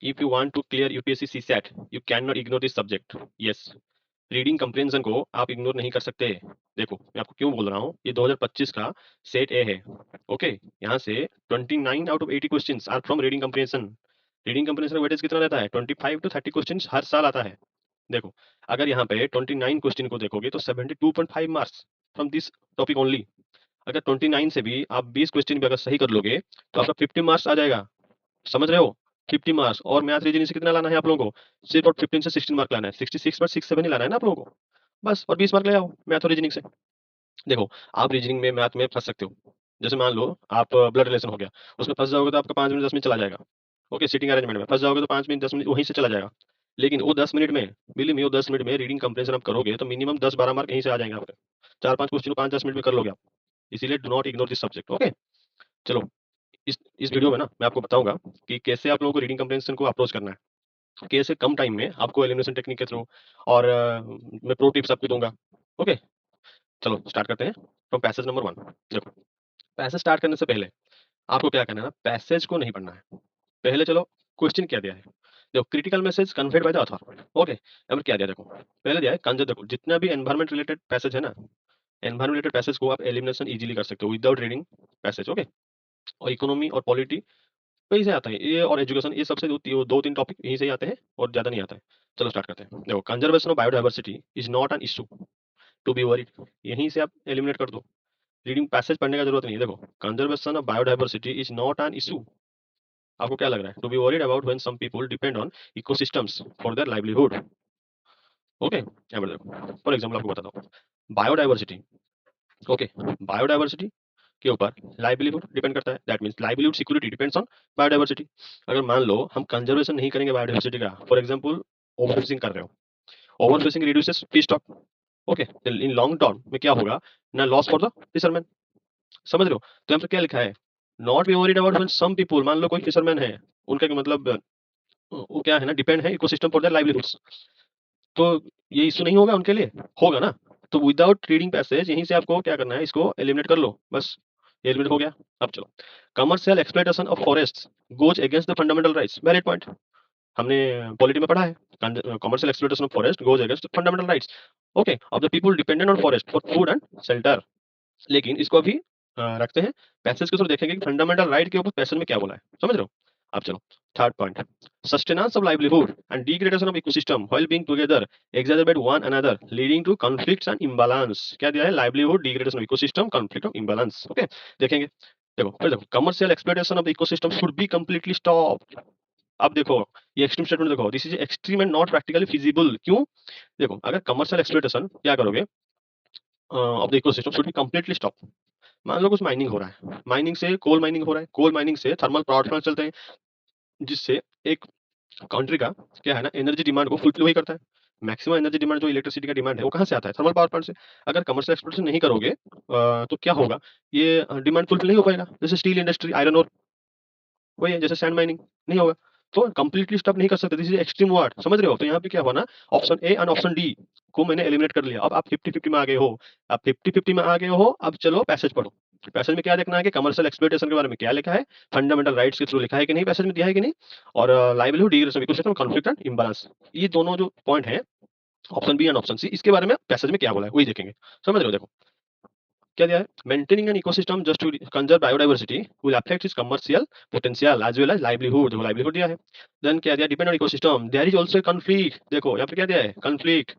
If you want to clear UPSC CSAT you can not ignore this subject. Yes, reading comprehension को आप ignore नहीं कर सकते। देखो मैं आपको क्यों बोल रहा हूँ, ये 2025 का सेट ए है। ओके, यहाँ से 29 out of 80 questions are from reading comprehension. Reading comprehension का वेटेज कितना रहता है? 25 to 30 क्वेश्चंस हर साल आता है। देखो, अगर यहाँ पे 29 क्वेश्चन को देखोगे तो 72.5 marks from this topic only. अगर 29 से भी आप 20 क्वेश्चन भी अगर सही कर लोगे तो आपका 50 मार्क्स आ जाएगा। समझ रहे हो? 50 मार्क्स। और मैथ रीजनिंग से कितना लाना है आप लोगों को? सिर्फ और 15 से 16 मार्क लाना है। 66 पर 67 ही लाना है ना आप लोगों को। बस, और 20 मार्क ले आओ मैथ और रीजनिंग से। देखो, आप रीजनिंग में मैथ में फंस सकते हो। जैसे मान लो आप ब्लड रिलेशन हो गया, उसमें फंस जाओगे तो आपका 5 मिनट 10 मिनट चला जाएगा। ओके, सिटिंग अरेंजमेंट में फंस जाओगे तो 5 मिनट 10 मिनट वहीं से चला जाएगा। लेकिन वो 10 मिनट में, बिलीव मी, वो 10 मिनट में रीडिंग कंप्रेंशन आप करोगे तो मिनिमम 10-12 मार्क यहीं से आ जाएंगे आपके। 4-5 क्वेश्चन को 5-10 मिनट में कर लोगे आप। इसीलिए do not ignore this subject. Okay, चलो, इस वीडियो में ना मैं आपको बताऊंगा कि कैसे आप लोगों को रीडिंग कंप्रेंशन को अप्रोच करना है, कैसे कम टाइम में आपको एलिमिनेशन टेक्निक के थ्रू, और मैं प्रो टिप्स आपको दूंगा। ओके, चलो स्टार्ट करते हैं फ्रॉम पैसेज नंबर 1। देखो, पैसेज स्टार्ट करने से पहले आपको क्या करना है ना, पैसेज को नहीं पढ़ना है। पहले चलो क्वेश्चन क्या दिया है। देखो, critical message conveyed by the author. Okay, अब क्या दिया देखो, पहले दिया है कंजर। देखो, जितना भी एनवायरमेंट रिलेटेड पैसेज है ना, एनवायरमेंट रिलेटेड पैसेज को आप एलिमिनेशन इजीली कर सकते हो विदाउट रीडिंग पैसेज। ओके, और इकोनॉमी और पॉलिटी वहीं से आता है ये, और एजुकेशन, ये सबसे दो तीन टॉपिक यहीं से ही आते हैं और ज्यादा नहीं आता है। चलो स्टार्ट करते हैं। देखो, conservation of biodiversity is not an issue to be worried. यहीं से आप एलिमिनेट कर दो, रीडिंग पैसेज पढ़ने का जरूरत नहीं है। देखो, conservation of biodiversity is not an issue. आपको क्या लग रहा है? To be worried about when some people depend on ecosystems for their livelihood. Okay, यहाँ पर देखो, फॉर एग्जाम्पल आपको बताता हूँ, बायोडाइवर्सिटी। ओके, बायोडाइवर्सिटी के ऊपर लाइवलीहुड डिपेंड करता है। That means livelihood security depends on biodiversity. अगर मान लो हम कंजर्वेशन नहीं करेंगे बायोडाइवर्सिटी का, फॉर एग्जांपल ओवरफिशिंग कर रहे हो, overfishing reduces fish stock. Okay, in long term में क्या होगा ना, लॉस फॉर द फिशरमैन। समझ रहे हो? तो यहाँ पे क्या लिखा है, not be worried about when some people, मान लो कोई फिशरमैन है, उनका मतलब वो क्या है ना, डिपेंड है इकोसिस्टम फॉर देयर लाइवलीहुड्स। तो ये इश्यू नहीं होगा उनके लिए? होगा ना। तो विदाउट रीडिंग पैसेज यहीं से आपको क्या करना है, इसको एलिमिनेट कर लो बस। ये एलिमिनेट हो गया। अब चलो, commercial exploitation of forest goes against the fundamental rights. Valid point, हमने पॉलिटी में पढ़ा है। Commercial exploitation of forest goes against fundamental rights, okay, of the people dependent on forest for food and shelter. लेकिन इसको अभी रखते हैं, passage के थ्रू देखेंगे कि फंडामेंटल राइट के ऊपर पैसेज में क्या बोला है। समझ रहे हो? अब चलो, third point, sustenance of livelihood and degradation of ecosystem while being together exacerbate one another leading to conflicts and imbalance. क्या दिया है? Livelihood, degradation of ecosystem, conflict of imbalance. Okay, देखेंगे। देखो, फिर देखो, commercial exploitation of the ecosystem should be completely stop. अब देखो, ये एक्सट्रीम स्टेटमेंट देखो, this is extreme and not practically feasible. क्यों? देखो, अगर कमर्शियल एक्सप्लॉइटेशन क्या करोगे of the ecosystem should be completely stop. मान लो कुछ माइनिंग हो रहा है, माइनिंग से कोल माइनिंग हो रहा है, कोल माइनिंग से थर्मल पावर प्लांट चलते हैं, जिससे एक कंट्री का क्या है ना, एनर्जी डिमांड को फुलफिल वही करता है। मैक्सिमम एनर्जी डिमांड जो इलेक्ट्रिसिटी का डिमांड है वो कहाँ से आता है? थर्मल पावर प्लांट से। अगर कमर्शियल एक्सप्लोरेशन नहीं करोगे तो क्या होगा, ये डिमांड फुलफिल नहीं हो पाएगा। जैसे स्टील इंडस्ट्री, आयरन ओर, वही है, जैसे सैंड माइनिंग नहीं होगा। तो कंप्लीटली स्टॉप नहीं कर सकते, दिस इज एक्सट्रीम वर्ड। समझ रहे हो? तो यहाँ पे क्या हुआ ना, option A and option D को मैंने एलिमिनेट कर लिया। अब आप 50-50 में आ गए हो। आप 50-50 में आ गए हो। अब चलो पैसेज पढ़ो। पैसेज में क्या देखना है कि कमर्शियल एक्सप्लॉइटेशन के बारे में क्या लिखा है, फंडामेंटल राइट्स के थ्रू लिखा है कि नहीं, पैसेज में दिया है कि नहीं, और livelihood, degradation, ecosystem, conflict and imbalance, ये दोनों जो पॉइंट है, option B and option C, इसके बारे में पैसेज में क्या बोला है वही देखेंगे। समझ रहे हो? देखो क्या दिया है, maintaining an ecosystem just to conserve biodiversity will affect its commercial potential as well as livelihood. देखो, लाइवलीहुड दिया है। देन क्या दिया, depend on ecosystem there is also conflict. देखो यहाँ पे क्या दिया है, conflict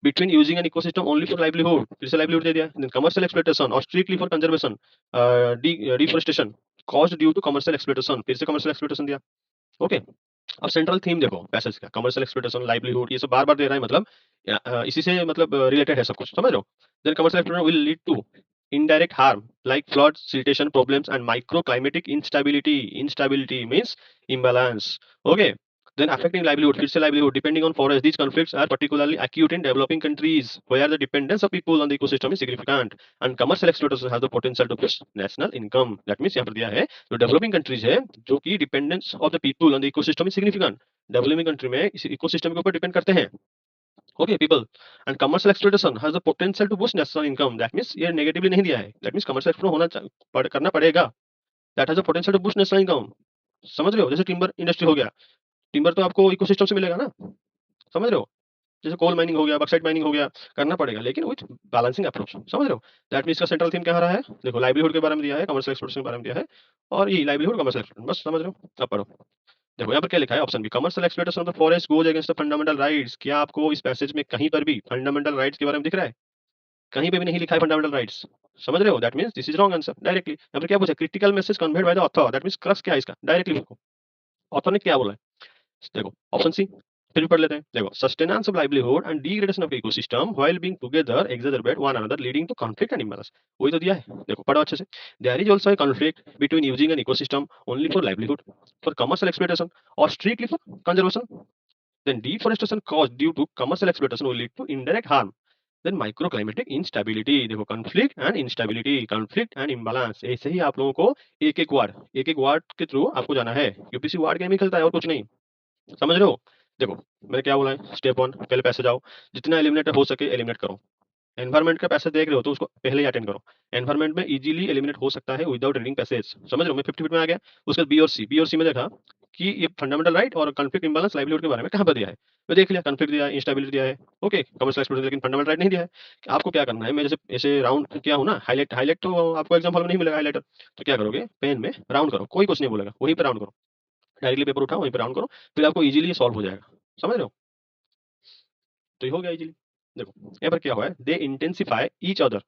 between using an ecosystem only for livelihood, फिर से livelihood दे दिया। then commercial exploitation or strictly for conservation, deforestation caused due to commercial exploitation, फिर से commercial exploitation दिया। ओके, अब सेंट्रल थीम देखो पैसेज का, कमर्शियल एक्सप्लॉइटेशन, लाइवलीहुड, ये सब बार बार दे रहा है, मतलब इसी से मतलब रिलेटेड है सब कुछ। समझ रहे हो? Then commercial exploitation will lead to indirect harm like flood, siltation problems and microclimatic instability. Instability means imbalance. Okay, then affecting livelihood, फिर से livelihood depending on forest. These conflicts are particularly acute in developing countries where the dependence of people on the ecosystem is significant and commercial exploitation has the potential to boost national income. That means यहाँ पर दिया है, जो developing countries है, जो कि dependence of the people on the ecosystem is significant, developing country में इस इकोसिस्टम के ऊपर डिपेंड करते हैं। Okay people, and commercial exploitation has the potential to boost national income. That means ये नेगेटिवली नहीं दिया है, दैट मींस कमर्शियल एक्सप्लोर करना पड़ेगा। That has the potential to boost national income. समझ रहे हो? जैसे टिम्बर इंडस्ट्री हो गया, टिम्बर तो आपको इकोसिस्टम से मिलेगा ना, समझ रहे हो? जैसे कोल माइनिंग हो गया, बॉक्साइट माइनिंग हो गया, करना पड़ेगा लेकिन विथ बैलेंसिंग अप्रोच, समझ रहे हो? दैट मीन्स का सेंट्रल थीम क्या रहा है? देखो लाइवलीहुड के बारे में दिया है, कमर्शियल एक्सप्लोरेशन के बारे में दिया है, और ये लाइवलीहुड कमर्शियल एक्सप्लोरेशन, बस समझ रहे हो? अब पढ़ो। देखो यहाँ पर क्या लिखा है option B, commercial exploitation of the forest goes against the fundamental rights. क्या आपको इस पैसेज में कहीं पर भी फंडामेंटल राइट्स के बारे में दिख रहा है? कहीं पे भी नहीं लिखा है फंडामेंटल राइट्स, समझ रहे हो? That means this is wrong answer directly. यहाँ पर क्या पूछा? Critical message conveyed by the author, that means crux क्या है इसका, डायरेक्टली देखो ऑथर ने क्या बोला है। देखो ऑप्शन सी, फिर भी पढ़ लेते हैं। देखो sustenance of livelihood and degradation of ecosystem while being together exacerbate one another leading to conflict and imbalance. वही तो दिया है, देखो पढ़ो अच्छे से। There is also a conflict between using an ecosystem only for livelihood, for commercial exploitation और strictly for conservation. Then deforestation caused due to commercial exploitation will lead to indirect harm. Then microclimatic instability, देखो conflict and instability, conflict and इम्बालांस, ऐसे ही आप लोगों को एक एक ward के through आपको जाना है। यूपीसी वार्ड गेम ही खेलता है और कुछ नहीं, समझ रहे हो? देखो मैंने क्या बोला है, स्टेप वन, पहले पैसे जाओ, जितना एलिमिनेट हो सके एलिमिनेट करो। एनवायरमेंट का पैसेज देख रहे हो तो उसको पहले ही अटेंड करो। एनवायरमेंट में इजीली एलिमिनेट हो सकता है विदाउट रीडिंग पैसेज, समझ रहे हो? मैं 50 में आ गया। उसके बाद बी और सी में देखा कि ये फंडामेंटल राइट और कॉन्फ्लिक्ट इंबैलेंस लाइवलीहुड के बारे में कहां पर दिया है। मैं देख लिया कॉन्फ्लिक्ट दिया है, इंस्टेबिलिटी दिया है, ओके कमर्शियल एक्सप्लोरेशन, लेकिन फंडामेंटल राइट नहीं दिया है। आपको क्या करना है, मैं जैसे ऐसे राउंड किया हूं ना, हाईलाइट हाईलाइट तो आपको एग्जाम हॉल में नहीं मिलेगा हाईलाइटर, तो क्या करोगे, पेन में राउंड करो, कोई कुछ नहीं बोलेगा, वहीं पे राउंड करो, डायरेक्टली पेपर उठाओ वहीं पे राउंड करो, फिर आपको इजीली सॉल्व हो जाएगा, समझ रहे हो? तो ये हो गया इजीली। देखो यहाँ पर क्या हुआ है, they intensify each other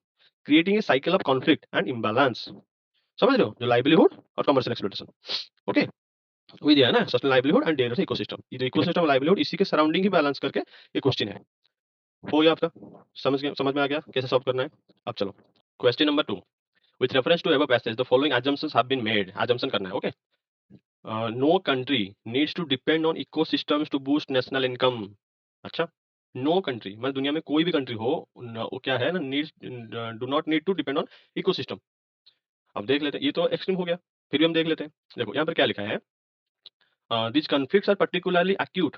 creating a cycle of conflict and imbalance, समझ रहे हो? जो लाइवलीहुड और कमर्शियल एक्सप्लॉइटेशन, ओके वही दिया है ना, sustain livelihood and their ecosystem, ये जो इकोसिस्टम लाइवलीहुड इसी के सराउंडिंग ही बैलेंस करके ये क्वेश्चन है। हो गया आपका, समझ में आ गया कैसे सॉल्व करना है? अब चलो question number 2, with reference to above passage the following assumptions have been made, assumption करना है, okay? No country needs to depend on ecosystems to boost national income. अच्छा, नो कंट्री मतलब दुनिया में कोई भी कंट्री हो, वो क्या है ना, needs do not need to depend on ecosystem. अब देख लेते हैं, ये तो एक्सट्रीम हो गया, फिर भी हम देख लेते हैं। देखो यहाँ पर क्या लिखा है, these conflicts are particularly acute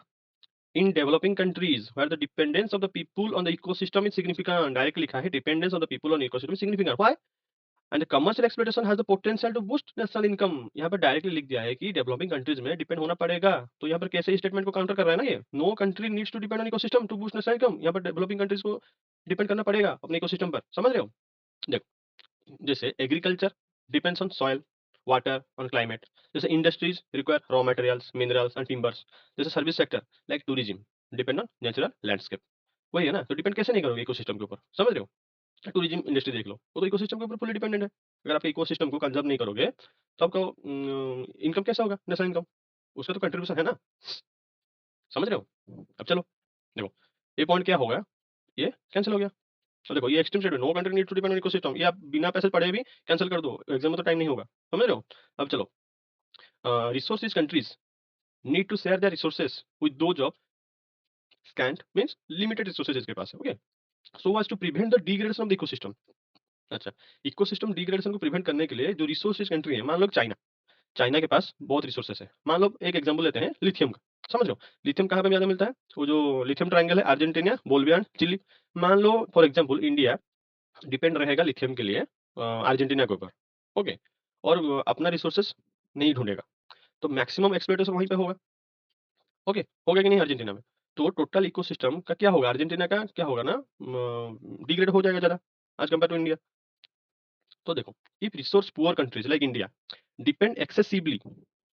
in developing countries where the dependence of the people on the ecosystem is significant. Direct लिखा है dependence on the people on ecosystem is significant. Why? And the commercial exploitation has the potential to boost national income. यहाँ पर directly लिख दिया है कि developing countries में depend होना पड़ेगा। तो यहाँ पर कैसे स्टेटमेंट को काउंटर कर रहा है ना, ये no country needs to depend on ecosystem to boost national income. यहाँ पर डेवलपिंग कंट्रीज को डिपेंड करना पड़ेगा अपने इकोसिस्टम पर, समझ रहे हो? देखो जैसे agriculture depends on soil, water, on climate. जैसे industries require raw materials, minerals and timbers. जैसे service sector like tourism depend on natural landscape. वही है ना, तो डिपेंड कैसे नहीं करोगे इकोसिस्टम के ऊपर, समझ रहे हो? टूरिज्म इंडस्ट्री देख लो, वो तो इकोसिस्टम के ऊपर फुली डिपेंडेंट है। अगर आप इकोसिस्टम को कंजर्व नहीं करोगे तो आपका इनकम कैसा होगा, नेशनल इनकम? उसका तो कंट्रीब्यूशन है ना, समझ रहे हो? अब चलो देखो, ये पॉइंट क्या होगा, ये कैंसिल हो गया। तो देखो ये extreme statement, no country need to depend on ecosystem, ये आप बिना पैसे पढ़े भी कैंसिल कर दो, एग्जाम में तो टाइम नहीं होगा, समझ रहे हो? अब चलो, resources countries need to share their resources with those of scant means limited resources इसके पास है, okay, so as to prevent the degradation of the ecosystem. अच्छा, इकोसिस्टम डिग्रेडेशन को प्रिवेंट करने के लिए जो रिसोर्सेज कंट्री है, मान लो चाइना, चाइना के पास बहुत रिसोर्सेस है। मान लो एक एग्जांपल लेते हैं लिथियम का, समझ लो लिथियम कहाँ पे ज्यादा मिलता है, वो जो लिथियम ट्रायंगल है, अर्जेंटीना, बोलिविया, चिली। मान लो फॉर एग्जांपल इंडिया डिपेंड रहेगा लिथियम के लिए अर्जेंटीना के ऊपर, ओके, और अपना रिसोर्सेस नहीं ढूंढेगा, तो मैक्सिमम एक्सप्लोइटेशन वहीं पे होगा, ओके, होगा कि नहीं अर्जेंटीना में? तो टोटल इकोसिस्टम का क्या होगा, अर्जेंटीना का क्या होगा ना, डिग्रेड हो जाएगा ज्यादा आज कंपेयर टू इंडिया। तो देखो, if resource poor countries like India depend excessively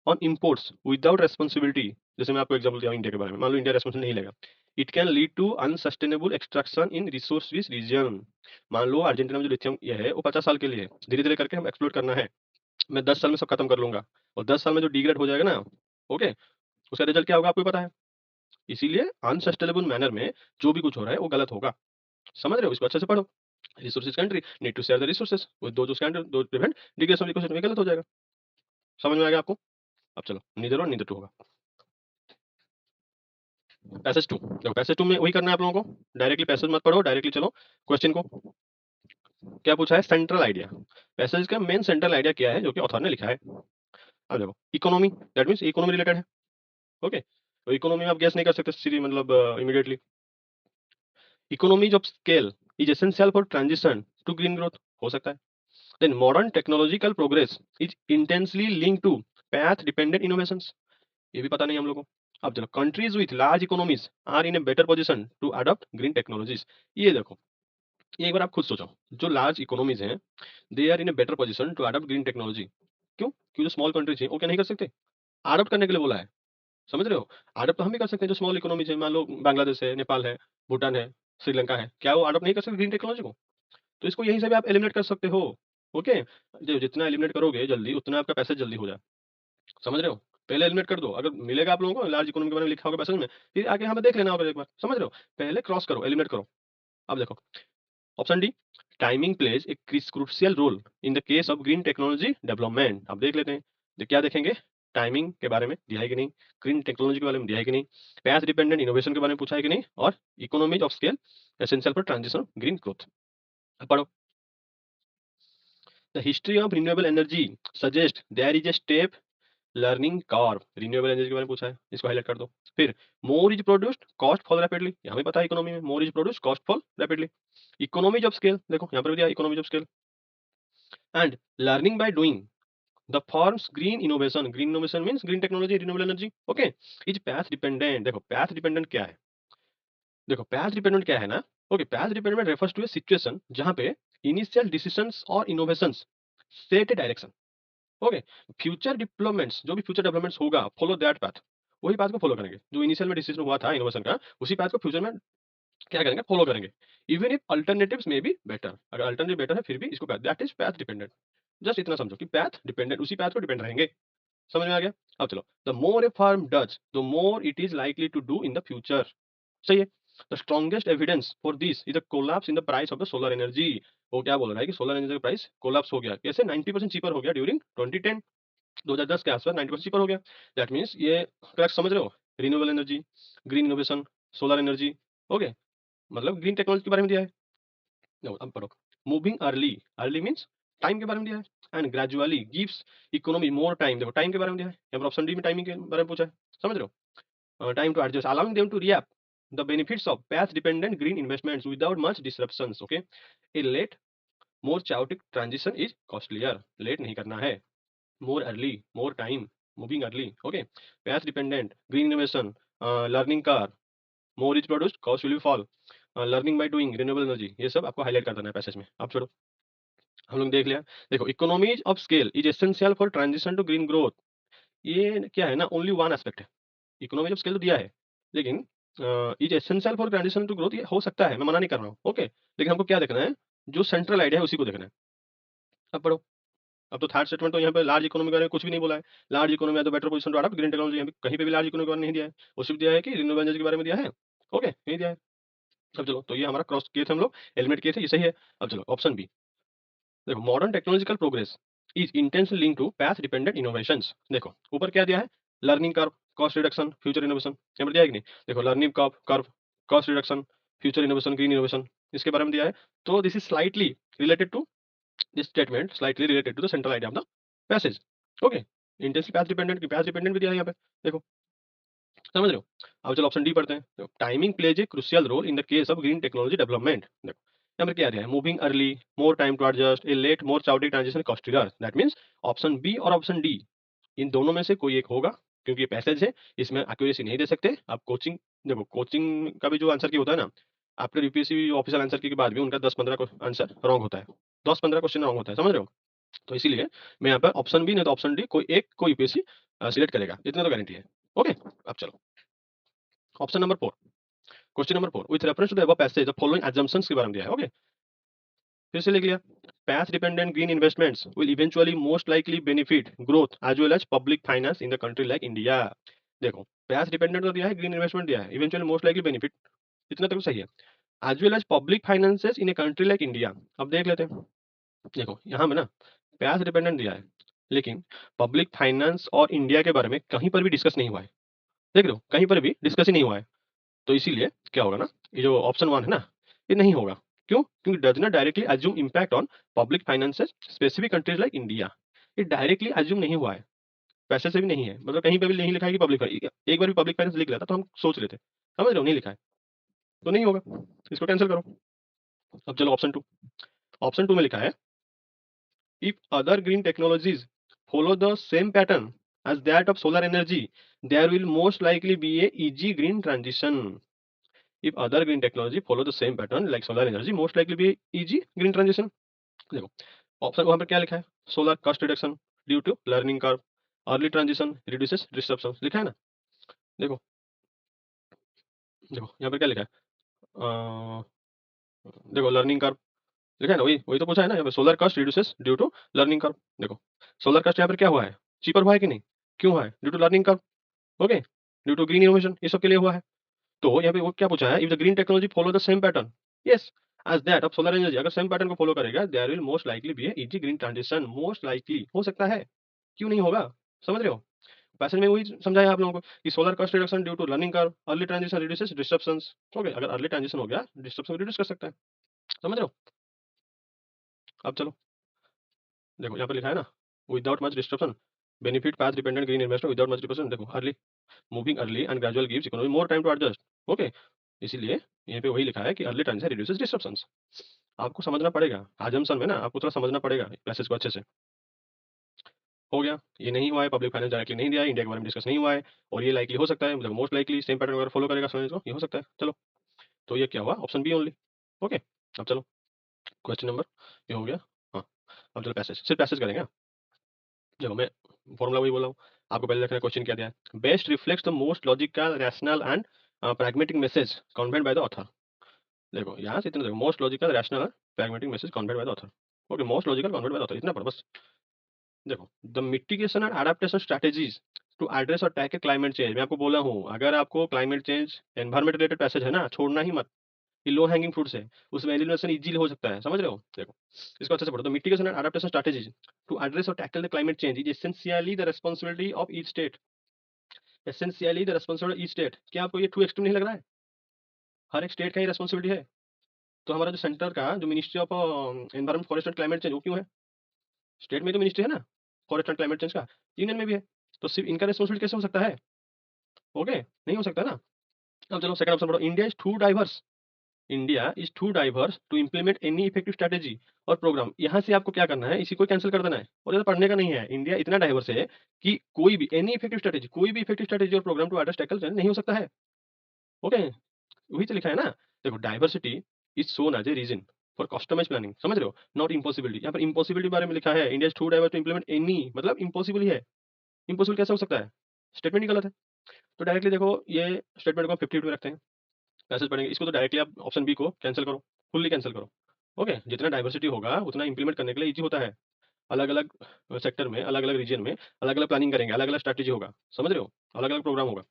on imports without responsibility, जैसे मैं आपको एग्जांपल दिया इंडिया के बारे में, मान लो इंडिया रेस्पॉन्सिबिलिटी नहीं लेगा, it can lead to unsustainable extraction in resource rich region. मान लो अर्जेंटीना में जो लिथियम ये है वो 50 साल के लिए है, धीरे धीरे करके हम एक्सप्लोर करना है, मैं 10 साल में सब खत्म कर लूंगा, और 10 साल में जो डिग्रेड हो जाएगा ना, ओके, उसका रिजल्ट क्या होगा आपको भी पता है। इसीलिए अनसस्टेनेबल मैनर में जो भी कुछ हो रहा है वो गलत होगा, समझ रहे हो? इसको अच्छे से पढ़ो। Resources country need to share the resources with those standard to prevent degradation of ecosystem, ये गलत हो जाएगा, समझ में आ गया आपको? अब चलो नीदर वन नीदर टू होगा। पैसेज टू, देखो पैसेज टू में वही करना है आप लोगों को, डायरेक्टली पैसेज मत पढ़ो, डायरेक्टली चलो क्वेश्चन को। क्या पूछा है, सेंट्रल आइडिया, पैसेज का मेन सेंट्रल आइडिया क्या है जो कि ऑथर ने लिखा है। अब देखो economy, that means economy related है, ओके, तो इकोनॉमी में आप गेस नहीं कर सकते सीधी, मतलब immediately. Economies of scale is essential for transition to green growth, हो सकता है। Then modern technological progress is intensely linked to path dependent innovations, ये भी पता नहीं हम लोग को। अब चलो, countries with large economies are in a better position to adopt green technologies. ये देखो, ये एक बार आप खुद सोचो, जो लार्ज इकोनॉमीज हैं they are in a better position to adopt green technology. क्यों? क्योंकि जो स्मॉल कंट्रीज हैं वो क्या नहीं कर सकते? अडॉप्ट करने के लिए बोला है, समझ रहे हो? अडॉप्ट तो हम भी कर सकते हैं, जो स्मॉल इकोनॉमीज है, मान लो बांग्लादेश है, नेपाल है, भूटान है, श्रीलंका है, क्या वो अडॉप्ट नहीं कर सकते ग्रीन टेक्नोलॉजी को? तो इसको यहीं से भी आप एलिमिनेट कर सकते हो। ओके, जो जितना एलिमिनेट करोगे जल्दी, उतना आपका पैसा जल्दी हो जाए, समझ रहे हो? पहले एलिमिनेट कर दो, अगर मिलेगा आप लोगों को लार्ज इकोनॉमी के बारे में लिखा होगा पैसेज में, फिर आगे यहाँ पे देख लेना होगा एक बार, समझ रहे हो? पहले क्रॉस करो, एलिमिनेट करो। अब देखो, option D, timing plays a crucial role in the case of green technology development. अब देख लेते हैं, तो क्या देखेंगे? टाइमिंग के बारे में दिया है कि नहीं, ग्रीन टेक्नोलॉजी के बारे में दिया है कि नहीं, पैथ डिपेंडेंट इनोवेशन के बारे में पूछा है कि नहीं, और economies of scale essential for transition green growth. अब पढ़ो, the history of renewable energy suggest there is a step learning curve. Renewable energy के बारे में पूछा है, इसको हाईलाइट कर दो। फिर more is produced cost fall rapidly, यहाँ भी पता है इकोनॉमी में more is produced cost fall rapidly. Economies of scale, देखो यहाँ पर भी दिया economies of scale, and learning by doing the forms green innovation. Green innovation means green technology, renewable energy. Okay, is path dependent. देखो path dependent क्या है, देखो path dependent क्या है ना। Okay, path dependent refers to a situation जहां पे initial decisions और इनोवेशंस सेट ए डायरेक्शन। ओके, फ्यूचर डेवलपमेंट्स, जो भी फ्यूचर डेवलपमेंट्स होगा, फॉलो दैट पाथ, वही पाथ को फॉलो करेंगे। जो इनिशियल में डिसीजन हुआ था इनोवेशन का, उसी पाथ को फ्यूचर में क्या करेंगे? फॉलो करेंगे। इवन इफ अल्टरनेटिव्स में भी बेटर, अगर अल्टरनेटिव बेटर है फिर भी इसको that is path dependent. Just इतना समझो कि पैथ डिपेंडेंट, उसी पैथ को डिपेंड रहेंगे। समझ में आ गया? अब चलो, the more a firm does the more it is likely to do in the future. सही है। The strongest evidence for this is the collapse in the price of the solar energy. वो क्या बोल रहा है कि सोलर एनर्जी का price collapse हो गया, कैसे? 90% चीपर हो गया ड्यूरिंग 2010, 2010 के आसपास 90% चीपर हो गया। दैट मीन्स ये करेक्ट, समझ रहे हो? Renewable energy, green innovation, solar energy. Okay, मतलब ग्रीन टेक्नोलॉजी के बारे में दिया है। नो, अब पढ़ो, moving early, early means time के बारे में दिया है, and gradually gives economy more time. देखो टाइम के बारे में दिया है, यहाँ पर ऑप्शन डी में टाइमिंग के बारे में पूछा है, समझ रहे हो? Time to adjust, allowing them to react the benefits of path dependent green investments without much disruptions. Okay, a late more chaotic transition is costlier. Late नहीं करना है, more early, more time, moving early. Okay, path dependent green innovation, learning car, more is produced, cost will fall, learning by doing, renewable energy, ये सब आपको highlight कर देना है passage में। अब छोड़ो, हम लोग देख लिया। देखो, economies of scale is essential for transition to green growth. ये क्या है ना, ओनली वन एस्पेक्ट है। इकोनॉमी ऑफ स्केल तो दिया है, लेकिन is essential for transition to growth, ये हो सकता है, मैं मना नहीं कर रहा हूँ। ओके, लेकिन हमको क्या देखना है? जो सेंट्रल आइडिया है उसी को देखना है। अब पढ़ो, अब तो थर्ड स्टेटमेंट तो यहाँ पे लार्ज इकोनॉमी के बारे में कुछ भी नहीं बोला है। लार्ज इकोनॉमी है तो better position to adopt green technology, यहाँ पे कहीं पे भी लार्ज इकोनॉमी के बारे में नहीं दिया है। वो सिर्फ दिया है कि रिन्यूएबल एनर्जी के बारे में दिया है। ओके, नहीं दिया है। अब चलो, तो ये हमारा क्रॉस किए थे हम लोग, एलिमिनेट किए थे, ये सही है। अब चलो ऑप्शन बी, देखो, modern technological progress is intensely link to path dependent innovations. देखो ऊपर क्या दिया है? Learning curve, cost reduction, future innovation, यहाँ पर दिया है कि नहीं? देखो, learning curve, cost reduction, future innovation, green innovation, इसके बारे में दिया है। तो this is slightly related to this statement, slightly related to the central idea of the passage. Okay, intensely path dependent की पैथ डिपेंडेंट भी दिया है यहाँ पे, देखो, समझ रहे हो? अब चलो ऑप्शन डी पढ़ते हैं। Timing plays a crucial role in the case of green technology development. देखो यहाँ पर क्या दिया है? Moving early, more time to adjust, a late more chaotic transition, costlier. That means option B और ऑप्शन डी, इन दोनों में से कोई एक होगा, क्योंकि ये पैसेज है, इसमें एक्यूरेसी नहीं दे सकते आप। कोचिंग, देखो कोचिंग का भी जो आंसर की होता है ना, आपके यूपीएससी ऑफिशियल आंसर की के बाद भी उनका 10-15 आंसर रॉन्ग होता है, 10-15 क्वेश्चन रॉन्ग होता है, समझ रहे हो? तो इसीलिए मैं यहाँ पर ऑप्शन बी नहीं तो ऑप्शन डी, कोई एक को यूपीएससी सिलेक्ट करेगा, इतना तो गारंटी है। ओके, अब चलो option number 4, question number 4, with reference to the above passage the following assumptions के बारे में दिया है। ओके, फिर से लिख लिया। Path dependent green investments will eventually most likely benefit growth as well as public finance in the country like India. देखो पैथ डिपेंडेंट तो दिया है, ग्रीन इन्वेस्टमेंट दिया है, इवेंचुअली मोस्ट लाइकली बेनिफिट, इतना तक तो सही है। As well as public finances in a country like India, अब देख लेते हैं। देखो यहाँ में ना पैथ डिपेंडेंट दिया है, लेकिन पब्लिक फाइनेंस और इंडिया के बारे में कहीं पर भी डिस्कस नहीं हुआ है। देख रहे हो, कहीं पर भी डिस्कस ही नहीं हुआ है। तो इसीलिए क्या होगा ना, ये जो ऑप्शन 1 है ना, ये नहीं होगा। क्यों? क्योंकि does not directly assume impact on public finances specific countries like India. ये डायरेक्टली अज्यूम नहीं हुआ है, पैसे से भी नहीं है, मतलब कहीं पे भी नहीं लिखा है कि पब्लिक, एक बार भी पब्लिक फाइनेंस लिख लेता तो हम सोच लेते, समझ रहे हो? नहीं लिखा है तो नहीं होगा, इसको कैंसिल करो। अब चलो ऑप्शन 2, ऑप्शन 2 में लिखा है, if other green technologies follow the same pattern as that of solar energy, there will most likely be a easy green transition. If other green technology follow the same pattern like solar energy, most likely be easy green transition. देखो option वहां पर क्या लिखा है, solar cost reduction due to learning curve, early transition reduces disruption, लिखा है ना। देखो देखो यहाँ पर क्या लिखा है, अ, देखो लर्निंग कर्व लिखा है ना, वही वही तो पूछा है ना यहाँ पे, solar cost reduces due to learning curve. देखो सोलर कॉस्ट यहाँ पर क्या हुआ है, चीपर हुआ है कि नहीं, क्यों हुआ है, due to learning curve. Okay, due to green innovation, ये सब के लिए हुआ है। तो यहाँ पे वो क्या पूछा है, if the green technology follow the same pattern, yes, as that of solar energy, अगर सेम पैटर्न को फॉलो करेगा there will most likely be a easy green transition, most likely हो सकता है, क्यों नहीं होगा, समझ रहे हो। पैसेज में वही समझाया आप लोगों को कि solar cost reduction due to learning curve, early transition reduces disruptions. Okay, अगर अर्ली ट्रांजिशन हो गया डिस्ट्रप्शन रिड्यूस कर सकता है, समझ रहे हो। अब चलो देखो यहाँ पर लिखा है ना, without much disruption benefit path dependent green investment without much disruption. देखो early moving early and gradual gives economy more time to adjust. Okay, इसीलिए यहाँ पे वही लिखा है कि अर्ली ट्रांजिशन रिड्यूसेस डिस्ट्रप्शंस। आपको समझना पड़ेगा, आजमसन में ना आपको थोड़ा समझना पड़ेगा पैसेज को अच्छे से। हो गया, ये नहीं हुआ है, पब्लिक फाइनेंस डायरेक्टली नहीं दिया है, इंडिया के बारे में डिस्कस नहीं हुआ है, और ये लाइकली हो सकता है, मतलब मोस्ट लाइकली सेम पैटर्न अगर फॉलो करेगा समझ को, ये हो सकता है। चलो, तो ये क्या हुआ, ऑप्शन बी ओनली। ओके, अब चलो क्वेश्चन नंबर, ये हो गया। हाँ, अब चलो पैसेज, सिर्फ पैसेज करेंगे। देखो मैं फॉर्मूला वही बोला हूँ, आपको पहले देखना क्वेश्चन क्या दिया है, best reflects the most logical rational and pragmatic message conveyed by the author. देखो यहाँ से इतना देखो, most logical rational and pragmatic message conveyed by the author. Okay, most logical conveyed by the author, इतना पढ़ो बस। देखो the mitigation and adaptation strategies to address और टैकल क्लाइमेट चेंज, मैं आपको बोला हूँ अगर आपको climate change environment related passage है ना, छोड़ना ही मत, ये लो हैंगिंग फ्रूट्स है, उसमें एलिमिनेशन इजीली हो सकता है, समझ रहे हो। देखो इसको अच्छे से पढ़ो, the mitigation and adaptation strategies to address और tackle the climate change is essentially the responsibility of each state, essentially the responsibility each state. क्या आपको ये टू एक्सट्रीम नहीं लग रहा है, हर एक स्टेट का ही रिस्पांसिबिलिटी है। तो हमारा जो सेंटर का जो ministry of environment forest and climate change वो क्यों है, स्टेट में तो मिनिस्ट्री है ना फॉरेस्ट एंड क्लाइमेट चेंज का, यूनियन में भी है, तो सिर्फ इनका रिस्पांसिबिलिटी कैसे हो सकता है। ओके, नहीं हो सकता ना। अब चलो सेकंड ऑप्शन पढ़ो, India is too diverse, India is too diverse to implement any effective strategy और प्रोग्राम। यहाँ से आपको क्या करना है, इसी को कैंसिल कर देना है, और ज्यादा पढ़ने का नहीं है। इंडिया इतना डाइवर्स है कि कोई भी एनी इफेक्टिव स्ट्रेटेजी, कोई भी इफेक्टिव स्ट्रेटेजी और प्रोग्राम टू एड्रेस टैकल नहीं हो सकता है। ओके, वही तो लिखा है ना। देखो diversity is shown as a reason for customise planning, समझ रहे हो, नॉट इम्पॉसिबिलिटी। यहाँ पर इम्पॉसिबिलिटी बारे में लिखा है, India is too diverse to implement any, मतलब इम्पॉसिबल ही है, इम्पॉसिबल कैसे हो सकता है, स्टेटमेंट ही गलत है। तो डायरेक्टली देखो ये स्टेटमेंट को 50 में रखते हैं, मैसेज पढ़ेंगे इसको, तो डायरेक्टली आप ऑप्शन बी को कैंसिल करो, फुल्ली कैंसिल करो। ओके, जितना डाइवर्सिटी होगा उतना इंप्लीमेंट करने के लिए इजी होता है, अलग अलग सेक्टर में, अलग अलग रीजन में अलग अलग प्लानिंग करेंगे, अलग अलग स्ट्रैटेजी होगा, समझ रहे हो, अलग अलग प्रोग्राम होगा।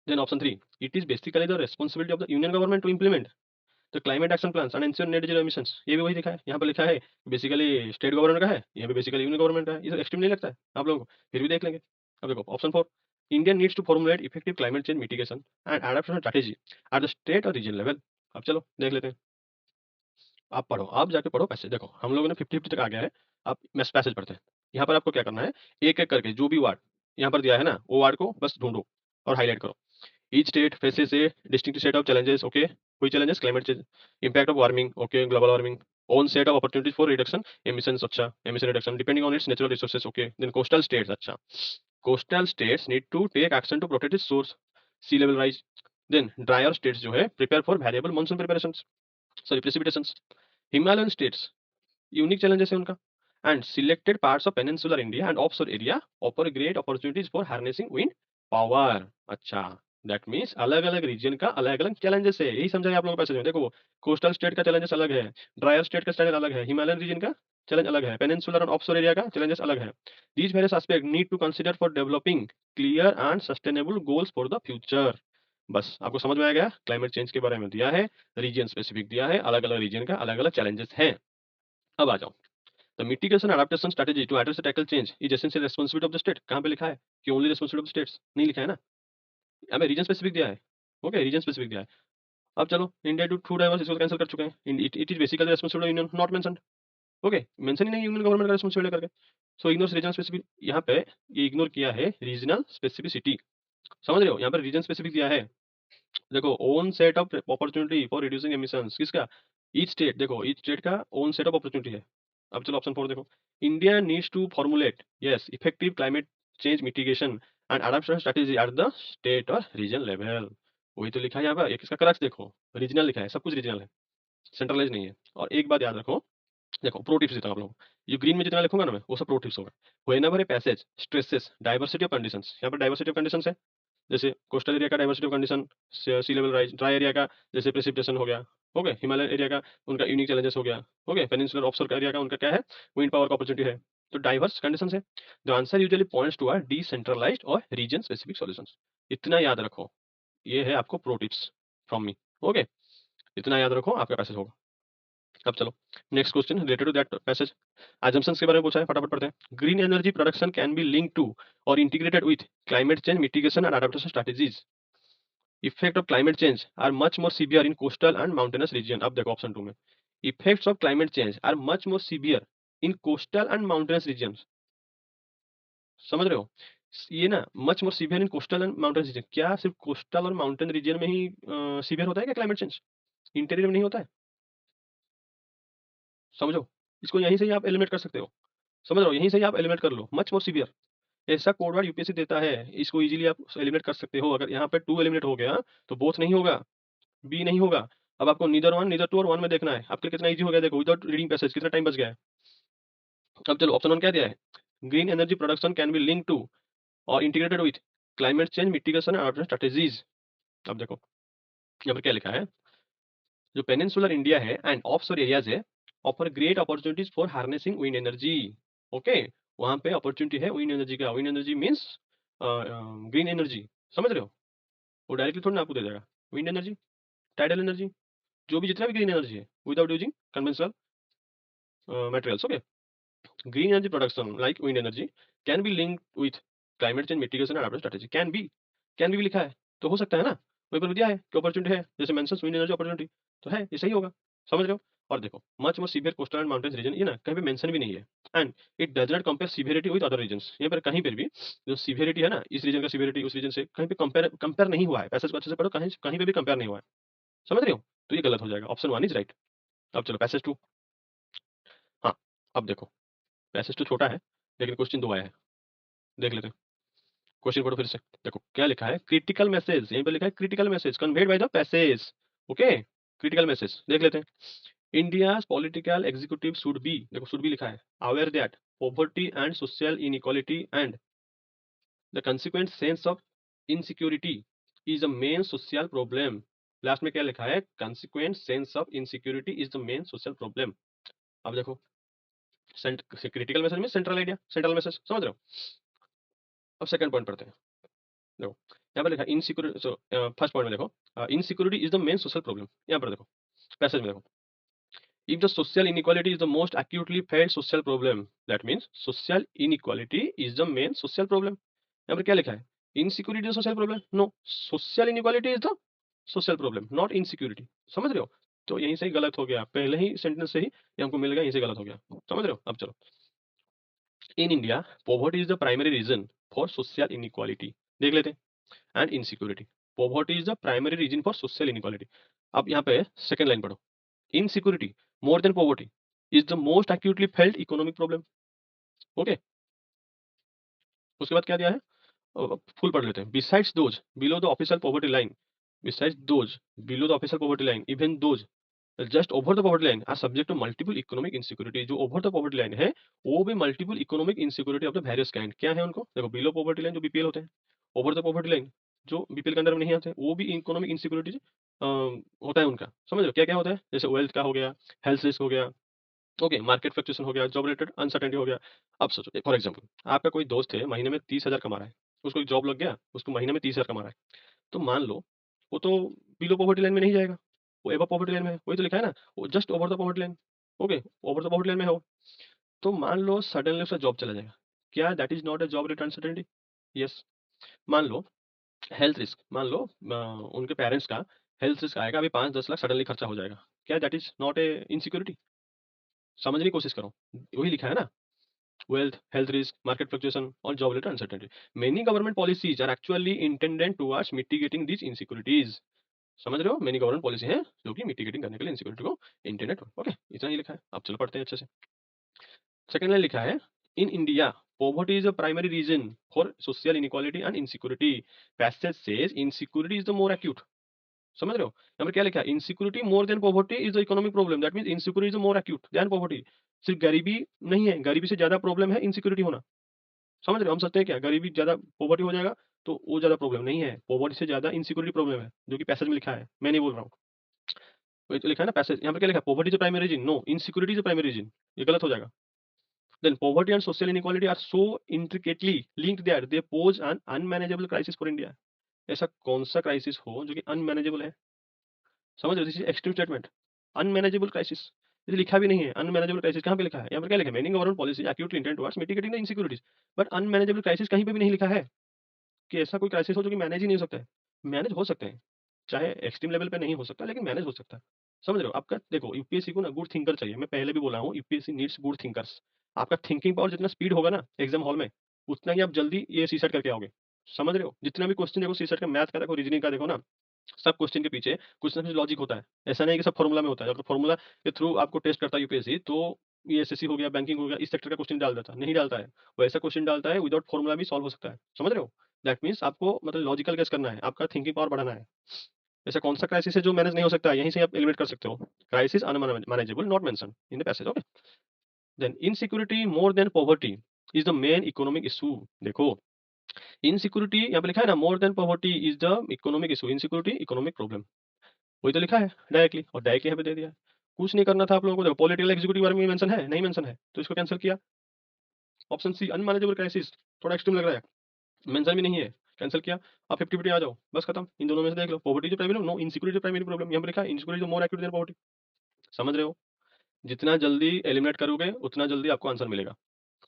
Then option three, it is basically the responsibility of the union government to implement the climate action plan and ensure net zero emissions. ये भी वही लिखा है, यहाँ पर लिखा है बेसिकली स्टेट गवर्नमेंट का है, यहाँ पे बेसिकली यूनियन गवर्नमेंट का है। ये एक्सट्रीम नहीं लगता है आप लोगों को, फिर भी देख लेंगे। अब देखो option four, India needs to formulate effective climate change mitigation and adaptation strategy at the state और रीजन लेवल। अब चलो देख लेते हैं, आप पढ़ो, आप जाके पढ़ो पैसेज। देखो हम लोगों ने 50-50 तक आ गया है, आप मैस पैसेज पढ़ते हैं। यहाँ पर आपको क्या करना है, एक एक करके जो भी वार्ड यहाँ पर दिया है ना, वो वार्ड को बस ढूंढो और हाईलाइट करो। Each state faces a distinct set of challenges, okay, कोई challenges, climate change, impact of warming, okay, global warming, own set of opportunities for reduction emissions, अच्छा, emission reduction depending on its natural resources, okay. Then coastal states, अच्छा, coastal states need to take action to protect its source, sea level rise. Then drier states जो है prepare for variable monsoon preparation, sorry precipitations. Himalayan states unique challenges है उनका, and selected parts of peninsular India and offshore area offer great opportunities for harnessing wind power. अच्छा, that means अलग अलग reason का अलग अलग चैलेंजेस है, यही समझाया आप लोगों को पैसेज में। देखो कोस्टल स्टेट का चैलेंजेस अलग है, ड्रायर स्टेट का चैलेंज अलग है, हिमालयन रीजन का चैलेंज अलग है, पेनिनसुलर एंड ऑफशोर एरिया का चैलेंजेस अलग है। These various aspect need to consider for developing clear and sustainable goals for the future. बस आपको समझ में आ गया, क्लाइमेट चेंज के बारे में दिया है, रीजन स्पेसिफिक दिया है, अलग अलग रीजन का अलग अलग चैलेंजेस हैं। अब आ जाओ, the mitigation adaptation strategy to address the tackle change is essential responsibility of the state. कहाँ पे लिखा है कि only responsibility of the states, नहीं लिखा है ना, हमें रीजन स्पेसिफिक दिया है। ओके, रीजन स्पेसिफिक दिया है। अब चलो इंडिया टू टू डाइवर्स, इसको कैंसिल कर चुके हैं, it is basically responsibility union, not mentioned. Okay, mention ही नहीं यूनियन गवर्नमेंट का रिस्पांसिबिलिटी करके, सो इग्नोर्स रीजन स्पेसिफिक। यहाँ पे ये इग्नोर किया है रीजनल स्पेसिफिसिटी, समझ रहे हो, यहाँ पर रीजन स्पेसिफिक दिया है। देखो own set of opportunity for reducing emissions किसका, ईच स्टेट, देखो ईच स्टेट का ओन सेट ऑफ अपॉर्चुनिटी है। अब चलो ऑप्शन फोर देखो, India needs to formulate, yes, effective climate change mitigation and adoption strategy at the state और region level. वही तो लिखा है यहाँ पर। एक इसका क्रक्स देखो, रीजनल लिखा है, सब कुछ रीजनल है, सेंट्रलाइज नहीं है। और एक बात याद रखो, देखो प्रो टिप्स देता हूँ आप लोगों को। ये ग्रीन में जितना लिखूंगा ना मैं, वो सब प्रो टिप्स होगा। Whenever a passage stresses diversity of conditions, यहाँ पर डाइवर्सिटी ऑफ कंडीशंस है, जैसे कोस्टल एरिया का diversity of condition, sea level rise, dry area का जैसे प्रेसिपिटेशन हो गया, ओके, हिमालय एरिया का उनका यूनिक चैलेंजेस हो गया, ओके, पेनिनसुलर ऑफशोर एरिया का उनका क्या है, विंड पावर का अपॉर्चुनिटी है। तो डाइवर्स कंडीशंस है। The answer usually points to are decentralised और रीजन स्पेसिफिक सॉल्यूशंस। इतना याद रखो, ये है आपको pro tips from me, okay, इतना याद रखो, आपका पैसेज होगा। अब चलो next question related to that passage. assumptions के बारे में पूछा है, फटाफट पढ़ते हैं। Green energy production can be link to और integrated with climate change mitigation and adaptation strategies. Effect of climate change are much more severe in coastal and mountainous region. अब देखो ऑप्शन 2 में, effects of climate change are much more severe in coastal and mountainous region. समझ रहे हो, ये ना much more severe in coastal and mountain region, क्या सिर्फ कोस्टल और माउंटेन रीजन में ही सीवियर होता है क्या क्लाइमेट चेंज, इंटीरियर में नहीं होता है? समझो, इसको यहीं से ही आप एलिमिनेट कर सकते हो। समझ रहे हो, यहीं से ही आप एलिमिनेट कर लो, मच मोर सीवियर। ऐसा कोड वर्ड यूपीएससी देता है, इसको इजीली आप एलिमिनेट कर सकते हो। अगर यहाँ पे 2 एलिमिनेट हो गया तो बोथ नहीं होगा, बी नहीं होगा। अब आपको नीदर 1 नीदर 2 और 1 में देखना है। आपके लिए कितना इजी हो गया देखो, विदाउट रीडिंग पैसेज कितना टाइम बच गया है। अब चलो ऑप्शन 1 क्या दिया है, green energy production can be link to और integrated with climate change mitigation and adaptation strategies. अब देखो यहाँ पर क्या लिखा है, जो पेनिनसुलर इंडिया है एंड ऑफशोर एरियाज है offer great opportunities for harnessing wind energy. Okay, वहां पे अपॉर्चुनिटी है विंड एनर्जी का। Wind energy means green energy, समझ रहे हो, वो डायरेक्टली थोड़ी ना आपको दे देगा। विंड एनर्जी, टाइडल एनर्जी, जो भी जितना भी ग्रीन एनर्जी है without using conventional materials, okay, green energy production like wind energy can be linked with climate change mitigation and adaptation strategy। can be लिखा है तो हो सकता है ना, वहीं पर भी दिया है कि अपॉर्चुनिटी है, जैसे मेंशन्स विंड एनर्जी अपॉर्चुनिटी, तो है, ये सही होगा। समझ रहे हो। और देखो much more severe coastal and mountains region, ये ना कहीं पे मेंशन भी नहीं है। And it does not compare severity with other regions, यहाँ पर कहीं पर भी जो सीवियरिटी है ना, इस रीजन का सीवियरिटी उस रीजन से कहीं पे कंपेयर नहीं हुआ है। पैसेज को अच्छे से पढ़ो, कहीं कहीं पे भी कंपेयर नहीं हुआ है। समझ रहे हो, तो ये गलत हो जाएगा, ऑप्शन 1 इज राइट। अब चलो पैसेज 2। हाँ, अब देखो पैसेज तो छोटा है लेकिन क्वेश्चन 2 आया है, देख लेते हैं। क्वेश्चन पढ़ो फिर से, देखो क्या लिखा है, क्रिटिकल मैसेज, यहीं पे लिखा है critical message conveyed by the passage. Okay, critical message देख लेते हैं। India's political executive should be, देखो शुड बी लिखा है, aware that poverty and social inequality and the consequent sense of insecurity is the main social problem. Last में क्या लिखा है, consequent sense of insecurity is the main social problem. अब देखो critical message में central idea, central message, समझ रहे हो। अब सेकंड पॉइंट पढ़ते हैं, देखो यहाँ पर लिखा इनसिक्योरिटी, सो फर्स्ट पॉइंट में देखो insecurity is the main social problem. यहाँ पर देखो पैसेज में देखो, if the social inequality is the most acutely felt social problem, that means social inequality is the main social problem। यहाँ पर क्या लिखा है, insecurity social problem, no, social inequality is the social problem not insecurity. समझ रहे हो, तो यहीं से ही गलत हो गया, पहले ही सेंटेंस से ही ये हमको मिल गया, यहीं से गलत हो गया। समझ रहे हो। अब चलो, in India poverty is the primary reason for social inequality, देख लेते हैं, and insecurity. Poverty is the primary reason for social inequality. अब यहाँ पे सेकंड लाइन पढ़ो, insecurity more than poverty is the most acutely felt economic problem. Okay, उसके बाद क्या दिया है, फुल पढ़ लेते हैं। Besides those below the official poverty line, besides those below the official poverty line, even those just over the poverty line are subject to multiple economic insecurity. जो over the poverty line है वो भी multiple economic insecurity of the various kind, क्या है उनको, देखो below poverty line जो BPL होते हैं, ओवर द पॉवर्टी लाइन जो बीपीएल के अंडर में नहीं आते, वो भी इकोनॉमिक इनसिक्योरिटी होता है उनका। समझ लो क्या क्या होता है, जैसे वेल्थ का हो गया, हेल्थ रिस्क हो गया, ओके, मार्केट फ्लक्चुएशन हो गया, जॉब रिलेटेड अनसर्टेनिटी हो गया। अब सोचो फॉर एग्जांपल, आपका कोई दोस्त है महीने में 30,000 कमा रहा है, उसको एक जॉब लग गया, उसको महीने में 30,000 कमा रहा है, तो मान लो वो तो बिलो पॉवर्टी लाइन में नहीं जाएगा, वो एबव पॉवर्टी लाइन में है, वही तो लिखा है ना, वो just over the poverty line. Okay, over the poverty line में हो, तो मान लो सडनली उसका जॉब चला जाएगा, क्या that is not a job related uncertainty? Yes. मान लो हेल्थ रिस्क, मान लो उनके पेरेंट्स का हेल्थ रिस्क आएगा, अभी 5-10 लाख सडनली खर्चा हो जाएगा, क्या that is not a insecurity? समझने की कोशिश करो, वही लिखा है ना, wealth, health risk, market fluctuation, or job related uncertainty. Many government policies are actually intended towards mitigating these insecurities। समझ रहे हो, मेनी गवर्नमेंट पॉलिसी है जो कि मिटिगेटिंग करने के लिए इनसिक्योरिटी को इंटेंडेड। ओके, इतना ही लिखा है। अब चलो पढ़ते हैं अच्छे से। सेकंड लाइन लिखा है, in India Poverty is a primary reason for social inequality and insecurity. Passage says insecurity is the more acute. समझ रहे हो? यहाँ पर क्या लिखा है? Insecurity more than poverty is the economic problem, that means insecurity is more acute than poverty. सिर्फ गरीबी नहीं है, गरीबी से ज्यादा प्रॉब्लम है इनसिक्योरिटी होना। समझ रहे हो? हम सोचते हैं क्या गरीबी ज्यादा पॉवर्टी हो जाएगा तो वो ज्यादा प्रॉब्लम नहीं है, पॉवर्टी से ज्यादा इनसिक्योरिटी प्रॉब्लम है, जो कि पैसेज में लिखा है, मैं नहीं बोल रहा हूँ। वही तो लिखा है ना पैसेज, यहाँ पर क्या लिखा है? Poverty is primary reason, no insecurity is primary reason, ये गलत हो जाएगा। Then poverty and social inequality are so intricately linked that they pose an unmanageable crisis for India. ऐसा कौन सा क्राइसिस हो जो कि अनमैनेजेबल है? समझ रहे हो? This is extreme statement, unmanageable crisis. ये लिखा भी नहीं है अनमैनेजेबल क्राइसिस, कहाँ पे लिखा है? यहाँ पर क्या लिखा है? Many government policy actually intend towards mitigating the insecurities, but unmanageable crisis कहीं पे भी नहीं लिखा है कि ऐसा कोई क्राइसिस हो जो कि मैनेज ही नहीं हो सकता है। मैनेज हो सकते हैं, चाहे एक्सट्रीम लेवल पे नहीं हो सकता लेकिन मैनेज हो सकता है। समझ रहे हो? आपका देखो यूपीएससी को ना गुड थिंकर चाहिए, मैं पहले भी बोला हूँ यूपीएससी नीड्स गुड थिंकर्स। आपका थिंकिंग पावर जितना स्पीड होगा ना एग्जाम हॉल में, उतना ही आप जल्दी ये सीसेट करके आओगे। समझ रहे हो? जितना भी क्वेश्चन देखो सीसेट का, मैथ का देखो, रीजनिंग का देखो ना, सब क्वेश्चन के पीछे कुछ ना कुछ लॉजिक होता है। ऐसा नहीं है कि सब फॉर्मूला में होता है। अगर फॉर्मूला के थ्रू आपको टेस्ट करता है यूपीएससी तो ये एसएससी हो गया, बैंकिंग हो गया, इस सेक्टर का क्वेश्चन डाल देता नहीं डालता है। वो ऐसा क्वेश्चन डालता है विदाउट फॉर्मूला भी सॉल्व हो सकता है। समझ रहे हो? दैट मीन्स आपको मतलब लॉजिकल गेस करना है, आपका थिंकिंग पावर बढ़ाना है। ऐसा कौन सा क्राइसिस है जो मैनेज नहीं हो सकता? यहीं से आप एलिमिनेट कर सकते हो। Crisis unmanageable not mention in the passage. Okay, then insecurity more than poverty is the main economic issue. देखो इनसिक्योरिटी यहाँ पे लिखा है ना, more than poverty is the economic issue, insecurity economic problem. वही तो लिखा है डायरेक्टली, और डायरेक्टली यहाँ पे दे दिया है। कुछ नहीं करना था आप लोगों को। देखो पॉलिटिकल एग्जीक्यूटिव बारे में मेंशन है, नहीं मेंशन है तो इसको कैंसिल किया। ऑप्शन सी अनमैनेजेबल क्राइसिस, थोड़ा एक्सट्रीम लग रहा है, मेंशन भी नहीं है, कैंसिल किया। आप 50-50 आ जाओ, बस खत्म। इन दोनों में से देख लो, पॉवर्टी जो प्राइमरी, नो इनसिक्योरिटी जो प्राइमरी प्रॉब्लम। यहाँ पे लिखा है इनसिक्योरिटी मोर एक्यूट देन पॉवर्टी। समझ रहे हो? जितना जल्दी एलिमिनेट करोगे उतना जल्दी आपको आंसर मिलेगा।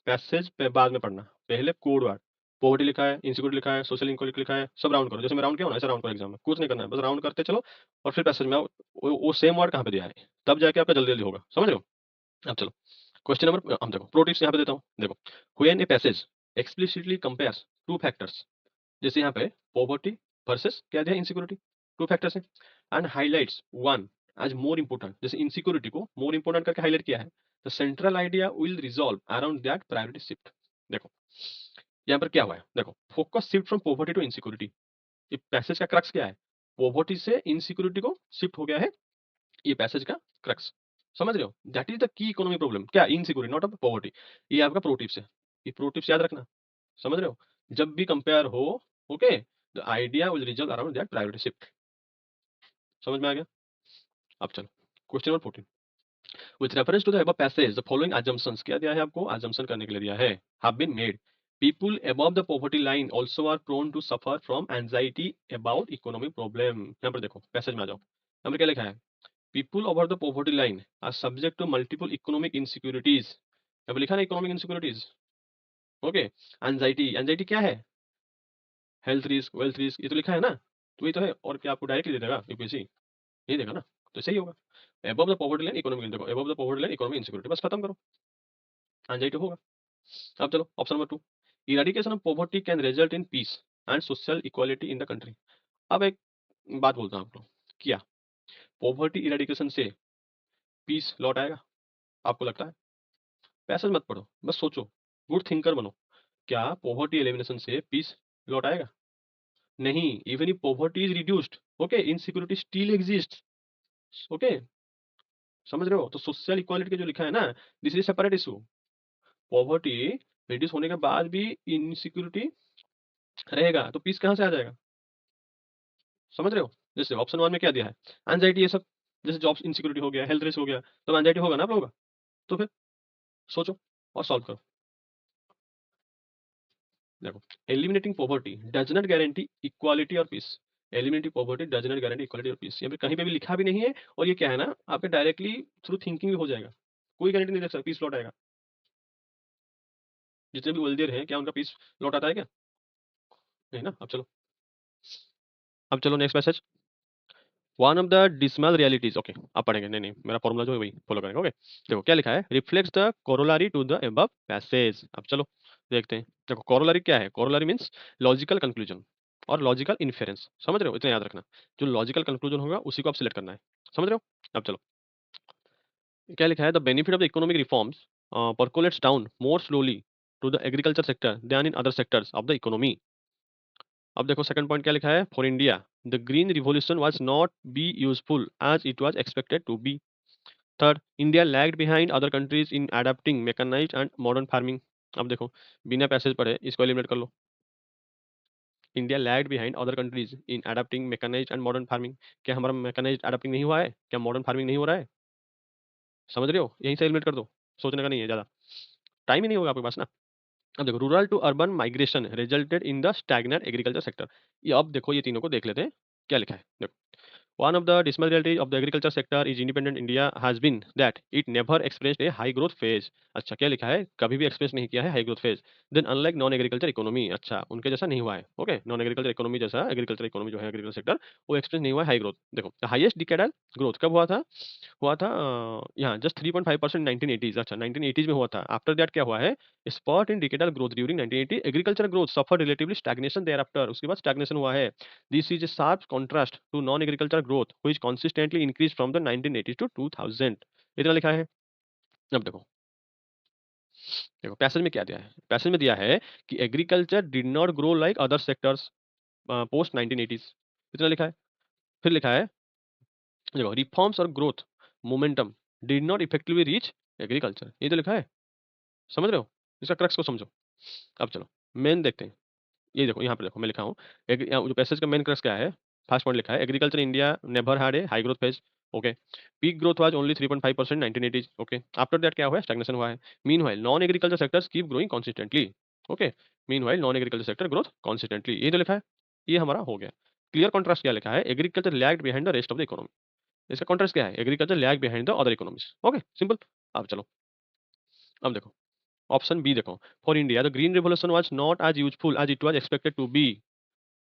पैसेज पे बाद में पढ़ना, पहले कोड वर्ड। पॉवर्टी लिखा है, इनसिक्योरिटी लिखा है, सोशल इनइक्वालिटी लिखा है, सब राउंड करो। जैसे मैं राउंड किया हूं ना, ऐसा राउंड करो एग्जाम में, कुछ नहीं करना है, बस राउंड करते चलो। और फिर पैसेज में आओ, वो सेम वर्ड कहाँ पे दिया है, तब जाके आपका जल्दी जल्दी होगा। समझ रहे हो? अब चलो क्वेश्चन नंबर, हम देखो प्रो टिप्स यहाँ पे देता हूँ। देखो when a passage explicitly compares two factors, जैसे यहाँ पे पॉवर्टी वर्सेस क्या दिया, इनसिक्योरिटी, टू फैक्टर्स है, and highlights one as more important, जैसे इनसिक्योरिटी को मोर इंपोर्टेंट करके हाईलाइट किया है, the central idea will resolve around that priority shift. देखो यहाँ पर क्या हुआ है, देखो focus shift from poverty to insecurity. ये पैसेज का क्रक्स क्या है? पॉवर्टी से इनसिक्योरिटी को शिफ्ट हो गया है, ये पैसेज का क्रक्स। समझ रहे हो? That is the key economy problem, क्या इनसिक्योरिटी नॉट ऑफ पॉवर्टी। ये आपका प्रो टिप्स है, ये प्रो टिप्स याद रखना। समझ रहे हो? जब भी कंपेयर हो, okay, the idea will resolve around that priority shift. समझ में आ गया? अब चलो question number 14, with reference to the above passage the following assumptions, क्या दिया है आपको? assumption करने के लिए दिया है, have been made. People above the poverty line also are prone to suffer from anxiety about economic problem. यहाँ पर देखो पैसेज में आ जाओ, यहाँ पर क्या लिखा है? People over the poverty line are subject to multiple economic insecurities. यहाँ पर लिखा है economic insecurities. Okay, anxiety, anxiety क्या है? हेल्थ रिस्क, वेल्थ रिस्क, ये तो लिखा है ना, तो ये तो है। और क्या आपको डायरेक्टली दे देगा यूपीएससी? नहीं देगा ना, तो सही होगा। Above the poverty line economic, देखो above the poverty line economic insecurity, बस खत्म करो, एंजाइटी होगा। अब चलो option number 2, eradication of poverty can result in peace and social equality in the country. अब एक बात बोलता हूँ आपको, क्या पॉवर्टी इरेडिकेशन से पीस लौट आएगा? आपको लगता है? पैसेज मत पढ़ो, बस सोचो, गुड थिंकर बनो। क्या पॉवर्टी एलिमिनेशन से पीस लौट आएगा? नहीं, even if poverty is reduced, okay, insecurity still exist. Okay, समझ रहे हो? तो सोशल इक्वालिटी के जो लिखा है ना, this is separate issue. Poverty reduce होने के बाद भी इनसिक्योरिटी रहेगा, तो पीस कहाँ से आ जाएगा? समझ रहे हो? जैसे ऑप्शन 1 में क्या दिया है, एंजाइटी, ये सब, जैसे जॉब इनसिक्योरिटी हो गया, हेल्थ रिस्क हो गया, तो एंजाइटी होगा ना आप लोगों का। तो फिर सोचो और सॉल्व करो। देखो eliminating poverty does not guarantee equality और peace. Eliminating poverty does not guarantee equality और पीस, यहाँ पे कहीं पे भी लिखा भी नहीं है। और ये क्या है ना, आपके डायरेक्टली थ्रू थिंकिंग भी हो जाएगा, कोई गारंटी नहीं दे सकता पीस लौट आएगा। जितने भी वेल्दियर हैं, क्या उनका पीस लौट आता है क्या? नहीं ना। अब चलो next message, one of the dismal realities, okay अब पढ़ेंगे, नहीं नहीं मेरा फॉर्मूला जो है वही फॉलो करेंगे। ओके, देखो क्या लिखा है, reflects the corollary to the above passage. अब चलो देखते हैं। देखो कोरोलरी क्या है? कोरोलरी मींस लॉजिकल कंक्लूजन और लॉजिकल इन्फेरेंस। समझ रहे हो? इतना याद रखना, जो लॉजिकल कंक्लूजन होगा उसी को आप सिलेक्ट करना है। समझ रहे हो? अब चलो क्या लिखा है, the benefit of the economic reforms percolates down more slowly to the agriculture sector than in other sectors of the economy. अब देखो सेकंड पॉइंट क्या लिखा है, for India the green revolution was not be useful as it was expected to be. Third, India lagged behind other countries in adopting mechanised and modern farming. अब देखो, बिना passage पढ़े इसको एलिमिनेट कर लो. India lagged behind other countries in adopting mechanised and modern farming. क्या हमारा mechanised adopting नहीं हुआ है? क्या मॉडर्न फार्मिंग नहीं हो रहा है? समझ रहे हो? यहीं से एलिमिनेट कर दो, सोचने का नहीं है ज़्यादा, टाइम ही नहीं होगा आपके पास ना. अब देखो, rural to urban migration resulted in the stagnant agriculture sector. ये अब देखो, ये तीनों को देख लेते हैं क्या लिखा है. देखो, one of the dismal realities of the agriculture sector is independent India has been that it never experienced a high growth phase. अच्छा, क्या लिखा है? कभी भी एक्सपीरियंस नहीं किया है high growth phase. Then unlike non agriculture economy, अच्छा उनके जैसा नहीं हुआ है. ओके, नॉन एग्रीकल्चर इकोनॉमी जैसा एग्रीकल्चर इकोनॉमी जो है एग्रीकल्चर सेक्टर, वो एक्सपीरियंस नहीं हुआ है हाई ग्रोथ. देखो, द हाईएस्ट डिकेडल ग्रोथ कब हुआ था? हुआ था यहाँ जस्ट 3.5% 1980s. अच्छा, 1980s में हुआ था. आफ्टर दैट क्या हुआ है? Spot in decadal growth during 1980. Agriculture growth suffer relatively stagnation thereafter. उसके बाद स्टैग्नेशन हुआ है. This is a sharp contrast to non agriculture growth which consistently increase from the 1980s to 2000. इतना लिखा है. अब देखो, देखो पैसेज में क्या दिया है. पैसेज में दिया है कि agriculture did not grow like other sectors post 1980s. इतना लिखा है. फिर लिखा है, देखो, रिफॉर्म्स और growth momentum did not effectively reach agriculture. ये तो लिखा है. समझ रहे हो? इसका क्रक्स को समझो. अब चलो मेन देखते हैं. ये देखो, यहाँ पे देखो मैं लिखा हूँ. जो पैसेज का मेन क्रक्स क्या है? फर्स्ट पॉइंट लिखा है, agriculture India never had a high growth phase. Okay. Peak growth was only 3.5% 1980s. Okay. After that क्या हुआ है? स्टैग्नेशन हुआ है. Meanwhile non agriculture sectors keep growing consistently. Okay. Meanwhile non agriculture sector growth consistently. ये जो लिखा है, ये हमारा हो गया. क्लियर कॉन्ट्रास्ट क्या लिखा है? Agriculture lagged behind the rest of the economy. इसका कॉन्ट्रास्ट क्या है? Agriculture lag behind the other economies. Okay, simple. अब चलो, अब देखो ऑप्शन बी देखो, for India the green revolution was not as useful as it was expected to be.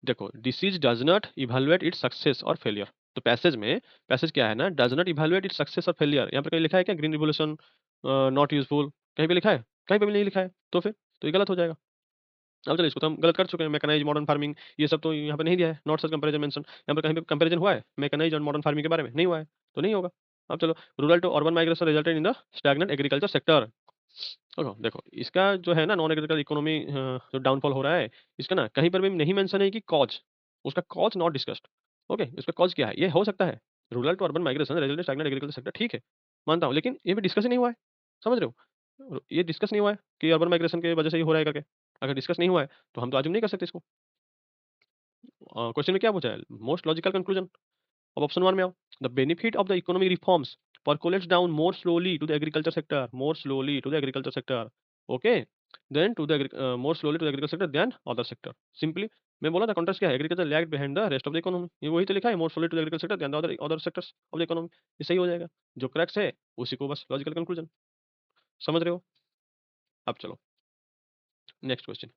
देखो, disease does not evaluate its success और failure. तो passage में, passage क्या है ना, does not evaluate its success और failure. यहाँ पर कहीं लिखा है क्या ग्रीन रिवोल्यूशन नॉट यूजफुल? कहीं पे लिखा है? कहीं पे भी नहीं लिखा है. तो फिर तो ये गलत हो जाएगा. अब चलो, इसको तो हम गलत कर चुके हैं. मैकेनाइज मॉडर्न फार्मिंग ये सब तो यहाँ पे नहीं दिया है. Not such comparison mention. यहाँ पर कहीं पे कंपैरिजन हुआ है मैकेनाइज और मॉडर्न फार्मिंग के बारे में? नहीं हुआ है, तो नहीं होगा. अब चलो, rural to urban migration resulted in the stagnant agriculture sector. देखो देखो, इसका जो है ना नॉन एग्रीकल्चर इकोनॉमी जो डाउनफॉल हो रहा है, इसका ना कहीं पर भी नहीं मेंशन है कि कॉज. उसका कॉज नॉट डिस्कस्ड. ओके, इसका कॉज क्या है? ये हो सकता है rural to urban migration resulted stagnant agriculture sector, ठीक है, मानता हूँ, लेकिन ये भी डिस्कस ही नहीं हुआ है. समझ रहे हो? ये डिस्कस नहीं हुआ है कि अर्बन माइग्रेशन की वजह से ही हो रहा है करके. अगर डिस्कस नहीं हुआ है तो हम तो अज्यूम नहीं कर सकते इसको. क्वेश्चन में क्या पूछा है? Most logical conclusion. अब ऑप्शन 1 में आओ. The benefit of the economic reforms percolates down more slowly to the agriculture sector, more slowly to the agriculture sector. Okay, then to the more slowly to the agriculture sector than other sector. Simply मैं बोला था context क्या है? Agriculture lagged behind the rest of the economy. ये वही तो लिखा है, more slowly to the agriculture sector than the other other sectors of the economy. ये सही हो जाएगा. जो क्रैक्स है उसी को बस लॉजिकल कंक्लूजन. समझ रहे हो? अब चलो नेक्स्ट क्वेश्चन.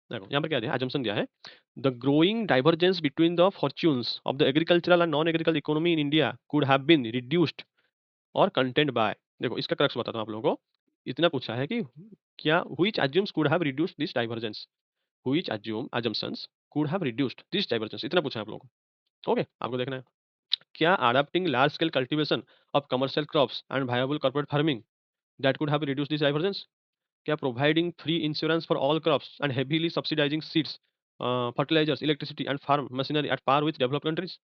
देखो यहाँ पर क्या दिया है, assumption दिया है. The growing divergence between the fortunes of the agricultural and non agriculture economy in India could have been reduced और कंटेंट बाय. देखो इसका क्रक्स बताता हूँ आप लोगों को. इतना पूछा है कि क्या which assumes could have reduced this divergence, which assumptions could have reduced this divergence, इतना पूछा है आप लोगों को. ओके, आपको देखना है. क्या adopting large scale cultivation of commercial crops and viable corporate farming that could have reduced this divergence. क्या providing free insurance for all crops and heavily subsidising seeds, fertilisers, electricity and farm machinery at par with developed countries,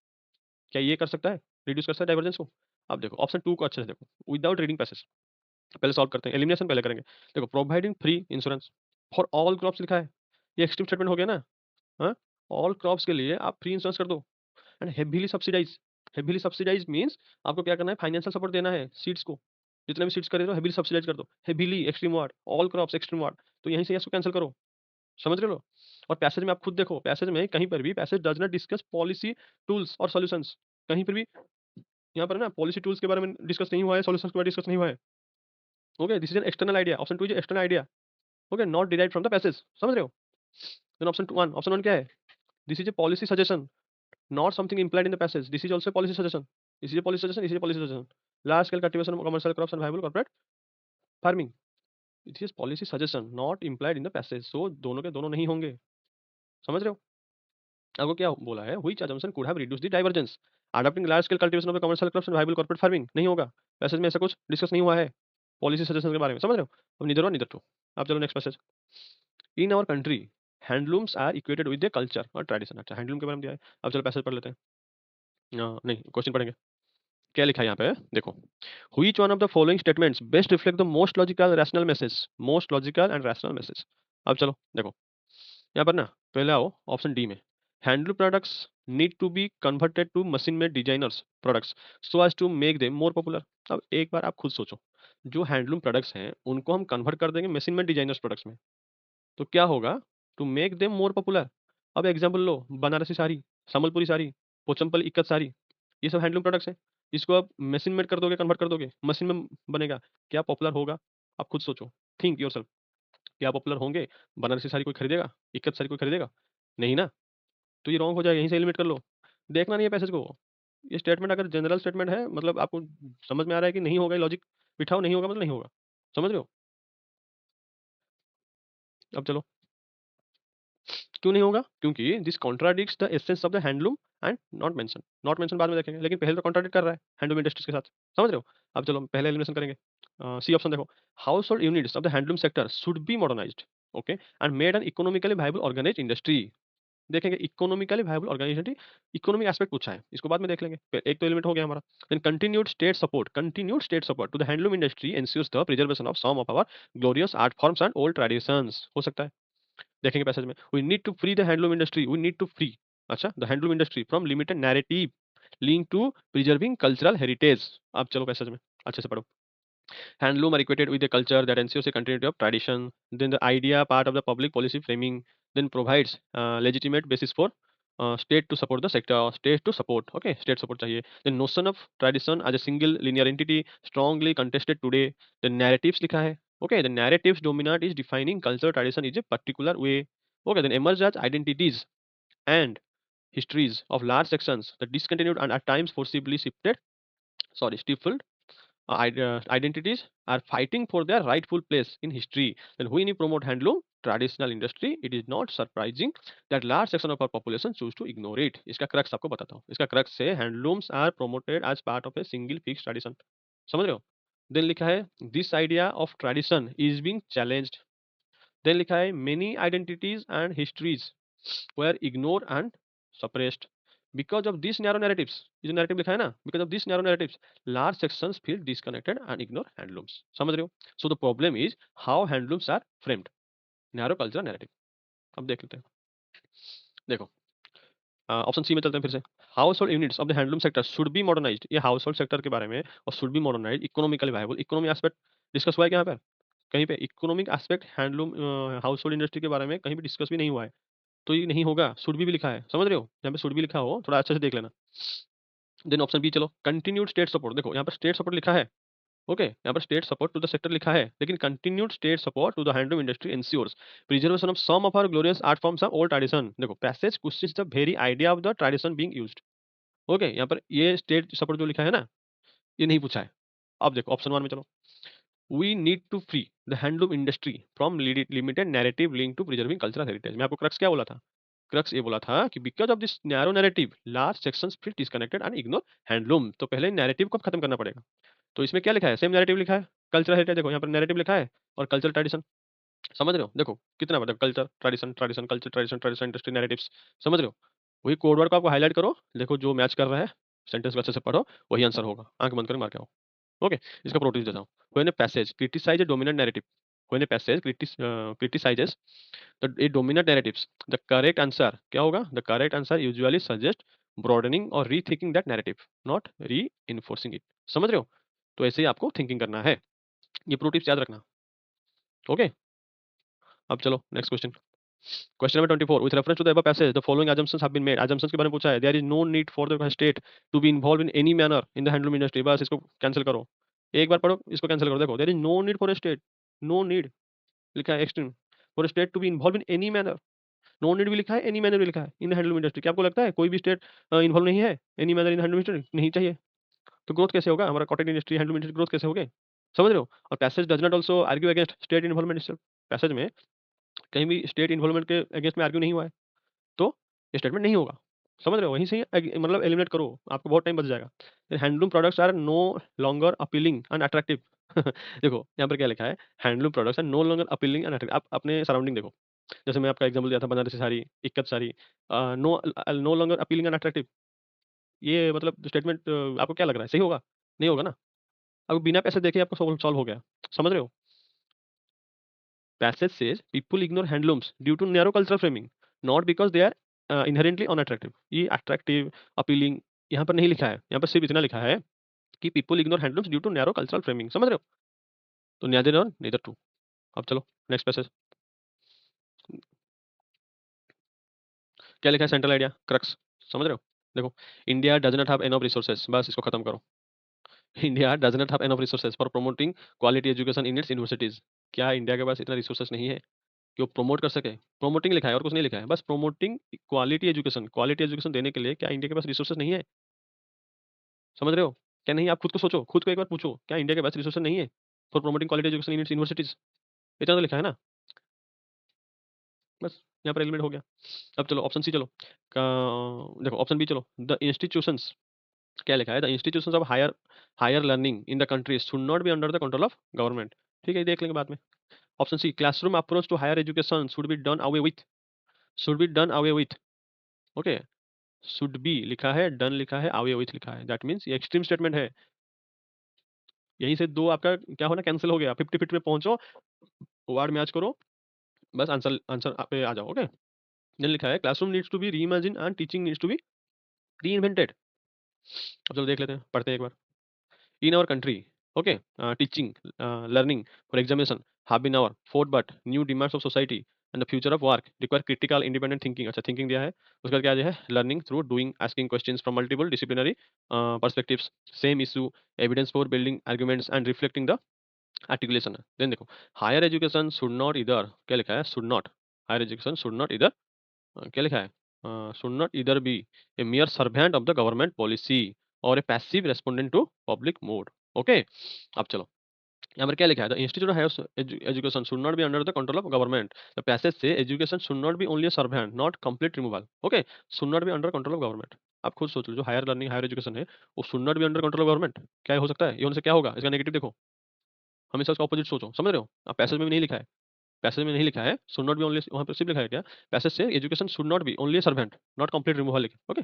क्या ये कर सकता है? Reduce कर सकता है divergence को? अब देखो ऑप्शन 2 को अच्छे से देखो विदाउट रीडिंग पैसेज. पहले सॉल्व करते हैं, एलिमिनेशन पहले करेंगे. देखो, providing free insurance for all crops लिखा है. ये एक्सट्रीम स्टेटमेंट हो गया ना. हाँ, ऑल क्रॉप्स के लिए आप फ्री इंश्योरेंस कर दो. एंड हेवीली सब्सिडाइज मींस आपको क्या करना है? फाइनेंशियल सपोर्ट देना है सीड्स को. जितने भी सीड्स कर रहे हो हेवीली सब्सिडाइज कर दो. Heavily extreme word, all crops extreme word. तो यहीं से इसको कैंसिल करो. समझ रहे हो? और पैसेज में आप खुद देखो, पैसेज में कहीं पर भी passage does not discuss policy tools और सॉल्यूशंस. कहीं पर भी यहाँ पर ना पॉलिसी टूल्स के बारे में डिस्कस नहीं हुआ है, सॉल्यूशंस के बारे में डिस्कस नहीं हुआ है. Okay, this is an external idea. Option 2 is external idea. Okay, not derived from the passage. समझ रहे हो? देन ऑप्शन 1 क्या है? This is A policy suggestion, not something implied in the passage. This is also a policy suggestion. This is a policy suggestion. This is a policy suggestion. Large scale cultivation of commercial crops and viable corporate farming. It is policy suggestion, not implied in the passage. So दोनों के दोनों नहीं होंगे. समझ रहे हो? आपको क्या बोला है? Which assumption could have reduced the divergence? Adopting large scale cultivation of a commercial crops and viable corporate farming नहीं होगा. पैसेज में ऐसा कुछ डिस्कस नहीं हुआ है. पॉलिसी सजेशन के बारे में, समझ रहे हो? अब नीदर वन नीदर टू। अब चलो next passage. In our country handlooms are equated with the culture और ट्रेडिशन। अच्छा, हैंडलूम के बारे में दिया है। अब चलो पैसेज पढ़ लेते हैं। नहीं, क्वेश्चन पढ़ेंगे। क्या लिखा है यहाँ पे, देखो। Which one of the following statements best reflect the most logical rational message, most logical and rational message. अब चलो देखो, यहाँ पर ना पहले आओ ऑप्शन डी में। Handloom products need to be converted to machine made designers products so as to make them more popular. अब एक बार आप खुद सोचो, जो हैंडलूम प्रोडक्ट्स हैं उनको हम कन्वर्ट कर देंगे मशीन मेड डिजाइनर्स प्रोडक्ट्स में, तो क्या होगा? To make them more popular. अब एग्जाम्पल लो, बनारसी साड़ी, संबलपुरी साड़ी, पोचमपल्ली इक्कत साड़ी, ये सब हैंडलूम प्रोडक्ट्स हैं। इसको आप मशीन मेड कर दोगे, कन्वर्ट कर दोगे, मशीन में बनेगा, क्या पॉपुलर होगा? आप खुद सोचो, थिंक योरसेल्फ। क्या पॉपुलर होंगे? बनारसी साड़ी कोई खरीदेगा? इक्कत साड़ी कोई खरीदेगा? नहीं ना। तो ये रॉन्ग हो जाएगा, यहीं से एलिमिनेट कर लो। देखना नहीं है पैसेज को। ये स्टेटमेंट अगर जनरल स्टेटमेंट है, मतलब आपको समझ में आ रहा है कि नहीं होगा, लॉजिक बिठाओ, नहीं होगा मतलब नहीं होगा। समझ रहे हो? अब चलो, क्यों नहीं होगा? क्योंकि this contradicts the essence of the handloom and not mention बाद में देखेंगे, लेकिन पहले तो कॉन्ट्राडिक्ट कर रहा है हैंडलूम इंडस्ट्रीज के साथ। समझ रहे हो? अब चलो पहले एलिमिनेशन करेंगे। सी ऑप्शन देखो। Household units of the handloom sector should be modernised, okay, and made an economically viable organised industry. देखेंगे economically viable organisation, economic aspect पूछा है, इसको बाद में देख लेंगे। एक तो एलिमेंट हो गया हमारा। Then continued state support to the handloom industry ensures the preservation of some of our glorious art forms and old traditions. हो सकता है, देखेंगे पैसेज में। We need to free the handloom industry, we need to free, अच्छा, the handloom industry from limited narrative link to preserving cultural heritage. अब चलो passage में अच्छे से पढ़ो। Handloom are equated with a culture that ensures a continuity of tradition. Then the idea part of the public policy framing then provides legitimate basis for state to support the sector. State to support, okay, state support चाहिए. The notion of tradition as a single linear entity strongly contested today. The narratives लिखा है, okay. The narratives dominant is defining cultural tradition is a particular way. Okay, then emerge as identities and histories of large sections that discontinued and at times forcibly shifted, sorry, stifled identities are fighting for their rightful place in history. Then when we promote handloom traditional industry, it is not surprising that large section of our population choose to ignore it. इसका crux आपको बताता हूँ। इसका क्रक्स है handlooms are promoted as part of a single fixed tradition. समझ रहे हो? देन लिखा है this idea of tradition is being challenged. Then लिखा है many identities and histories were ignored and suppressed because of these narrow narratives. ये जो narrative लिखा है ना, because of these narrow narratives, large sections feel disconnected and ignore handlooms. समझ रहे हो? So the problem is how handlooms are framed. Narrow cultural narrative. अब देख लेते हैं। देखो, ऑप्शन सी में चलते हैं फिर से। House hold units of the handloom sector should be modernised. ये हाउस होल्ड सेक्टर के बारे में, और should be modernised, economically viable, economic aspect discuss हुआ है क्या यहाँ पे? कहीं पे economic aspect handloom house hold industry के बारे में कहीं भी डिस्कस भी नहीं हुआ है। तो ये नहीं होगा, शुड भी लिखा है, समझ रहे हो? जहाँ पे शुड भी लिखा हो थोड़ा अच्छे से देख लेना। देन ऑप्शन बी चलो, कंटिन्यूड स्टेट सपोर्ट। देखो यहाँ पर स्टेट सपोर्ट लिखा है, ओके, यहाँ पर state support to the sector लिखा है, लेकिन continued state support to the handloom industry ensures preservation of some of our glorious art forms of old tradition. देखो passage questions the very idea of the tradition being used, okay. यहाँ पर ये state support जो लिखा है ना, ये नहीं पूछा है। अब देखो ऑप्शन वन में चलो। We need to free the handloom industry from limited narrative link to preserving cultural heritage. मैं आपको क्रक्स क्या बोला था? क्रक्स ये बोला था कि because of this narrow narrative large sections feel disconnected and ignore handloom. तो पहले नैरेटिव को खत्म करना पड़ेगा। तो इसमें क्या लिखा है? सेम नैरेटिव लिखा है, कल्चरल हेरिटेज। देखो यहाँ पर नैरेटिव लिखा है और कल्चरल ट्रेडिशन। समझ रहे हो? देखो कितना मतलब culture tradition, tradition culture, tradition tradition industry, narratives. समझ रहे हो? वही कोड वर्ड को आपको हाईलाइट करो, देखो जो मैच कर रहा है, सेंटेंस को अच्छे से पढ़ो, वही आंसर होगा। आंख बंद करके मार के आओ, ओके। इसका प्रोटीज देता हूँ। When a passage criticise a dominant narrative, when a passage criticises the a dominant narratives, the correct answer क्या होगा? The correct answer usually suggest broadening और rethinking that narrative, not reinforcing it. समझ रहे हो? तो ऐसे ही आपको थिंकिंग करना है। ये प्रो टिप्स याद रखना, ओके। अब चलो next question. Question number 24, with reference to the above passage the following assumptions have been made। assumptions के बारे में पूछा है। There is no need for the state to be involve in any manner in the handloom industry. बस इसको cancel करो, एक बार पढ़ो, इसको कैंसिल करो। देखो there is no need for a state, no need लिखा है extreme, for a state to be involve in any manner. No need भी लिखा है, एनी मैनर भी लिखा है इन द हैंडलूम इंडस्ट्री। क्या आपको लगता है कोई भी स्टेट इन्वॉल्व नहीं है एनी मैनर इन हैंडलूम इंडस्ट्री? नहीं चाहिए। तो ग्रोथ कैसे होगा? हमारा cottage industry, handloom industry growth कैसे होगे? समझ रहे हो? और passage does not also argue against state involvement itself. Passage में कहीं भी स्टेट इन्वॉल्वमेंट के अगेंस्ट में आर्ग्यू नहीं हुआ है, तो ये स्टेटमेंट नहीं होगा। समझ रहे हो? वहीं से ही मतलब एलिमिनेट करो, आपको बहुत टाइम बच जाएगा। Handloom products are no longer appealing and attractive. देखो यहाँ पर क्या लिखा है, handloom products are no longer appealing and attractive. आप अपने सराउंडिंग देखो, जैसे मैं आपका एग्जांपल दिया था Banarasi sari, ikat sari, no no longer appealing and attractive. ये मतलब स्टेटमेंट आपको क्या लग रहा है, सही होगा? नहीं होगा ना। अब बिना पैसे देखे आपको सॉल्व सॉल्व हो गया, समझ रहे हो? Passage says people ignore handlooms due to narrow cultural framing, not because they are inherently unattractive. ये attractive, appealing यहाँ पर नहीं लिखा है, यहाँ पर सिर्फ इतना लिखा है कि people ignore handlooms due to narrow cultural framing, समझ रहे हो? तो neither one, neither two. अब चलो नेक्स्ट पैसेज। क्या लिखा है सेंट्रल आइडिया, क्रक्स, समझ रहे हो? देखो, India does not have enough resources, बस इसको खत्म करो। India does not have enough resources for promoting quality education in its universities. क्या इंडिया के पास इतना रिसोर्सेज नहीं है कि वो प्रमोट कर सके? प्रमोटिंग लिखा है और कुछ नहीं लिखा है, बस प्रमोटिंग क्वालिटी एजुकेशन देने के लिए क्या इंडिया के पास रिसोर्सेज नहीं है? समझ रहे हो? क्या नहीं? आप खुद को सोचो, खुद को एक बार पूछो, क्या इंडिया के पास रिसोर्सेज नहीं है for promoting quality education in its universities? इतना तो लिखा है ना, बस यहाँ पर एलिमेंट हो गया। अब चलो ऑप्शन सी चलो, देखो ऑप्शन बी चलो, द इंस्टीट्यूशंस, क्या लिखा है, the institutions of higher higher learning in the country should not be under the control of government. ठीक है, ये देख लेंगे बाद में। Option C, classroom approach to higher education should be done away with. Okay, should be लिखा है, done लिखा है, अवे विथ लिखा है, दैट मीन्स ये एक्सट्रीम स्टेटमेंट है। यहीं से दो आपका क्या होना, कैंसिल हो गया, 50-50 में पहुंचो, वर्ड मैच करो, बस आंसर आंसर पे आ जाओ। ओके, देन लिखा है classroom needs to be reimagine and teaching needs to be reinvented. अब चलो देख लेते हैं, पढ़ते हैं एक बार। In our country, okay, teaching, learning for examination have been our fought, but new demands of society and the future of work require critical independent thinking। अच्छा, थिंकिंग दिया है, उसके बाद क्या दिया है, learning through doing, asking questions from multiple disciplinary perspectives, same issue, evidence for building arguments and reflecting the articulation. Then देखो, higher education should not either, क्या लिखा है, should not, higher education should not either, क्या लिखा है, should not either be a mere servant of the government policy or a passive respondent to public mood। Okay, अब चलो, यहाँ पर क्या लिखा है, the institute of higher education should not be under the control of government. The passage से education should not be only servant not complete removal. Okay, should not be under control of government. आप खुद सोच लो, जो higher learning higher education है वो should not be under control of government, क्या हो सकता है, ये होने से क्या होगा, इसका नेगेटिव देखो, हमेशा उसका ऑपोजिट सोचो, समझ रहे हो? अब पैसेज में भी नहीं लिखा है, पैसेज में नहीं लिखा है शुड नॉट बी ओनली, वहाँ पर सिर्फ लिखा है क्या, पैसेज से education should not be only servant not complete removal लिखे। ओके,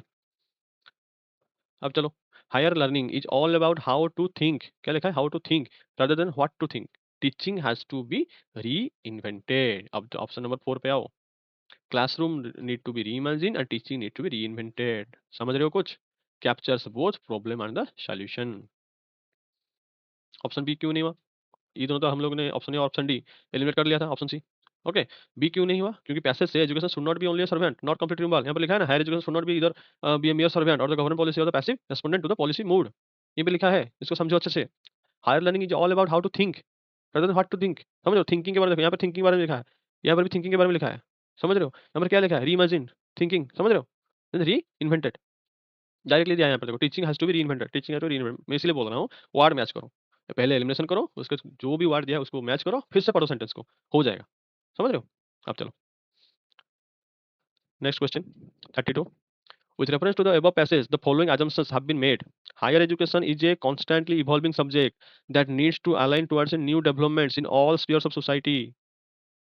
अब चलो, higher learning is all about how to think, क्या लिखा है, how to think rather than what to think, teaching has to be reinvented. अब option number 4 पे आओ, classroom need to be reimagine and teaching need to be reinvented. समझ रहे हो कुछ? Captures both problem and the solution. Option B क्यों नहीं हुआ? ये दोनों तो हम लोग ने ऑप्शन ए और ऑप्शन डी एलिमिनेट कर लिया था, ऑप्शन सी। ओके, बी क्यों नहीं हुआ? क्योंकि पैसेज से education should not be only a servant not complete removal, यहाँ पर लिखा है ना, higher education should not be either be a mere servant और द गवर्नमेंट पॉलिसी और the passive respondent to the policy mood. ये पे लिखा है, इसको समझो अच्छे से। Higher learning is all about how to think rather than what to think. समझ रहे हो? थिंकिंग के बारे में देखो, यहाँ पर थिंकिंग के बारे में लिखा है, यहाँ पर भी थिंकिंग के बारे में लिखा है, समझ रहे हो? यहाँ पर क्या लिखा है, रीइमेजिन थिंकिंग, समझ रहे हो, री इन्वेंटेड, डायरेक्टली दिया है यहाँ पर देखो, teaching has to be reinvented, teaching has to reinvent. मैं इसलिए बोल रहा हूँ वर्ड मैच करो, पहले एलिमिनेशन करो, उसके जो भी वर्ड दिया है उसको मैच करो, फिर से पढ़ो सेंटेंस को, हो जाएगा, समझ रहे हो? अब चलो next question 32। With reference to the above passage, the following assumptions have been made. Higher education is a constantly evolving subject that needs to align towards a new developments in all spheres of society.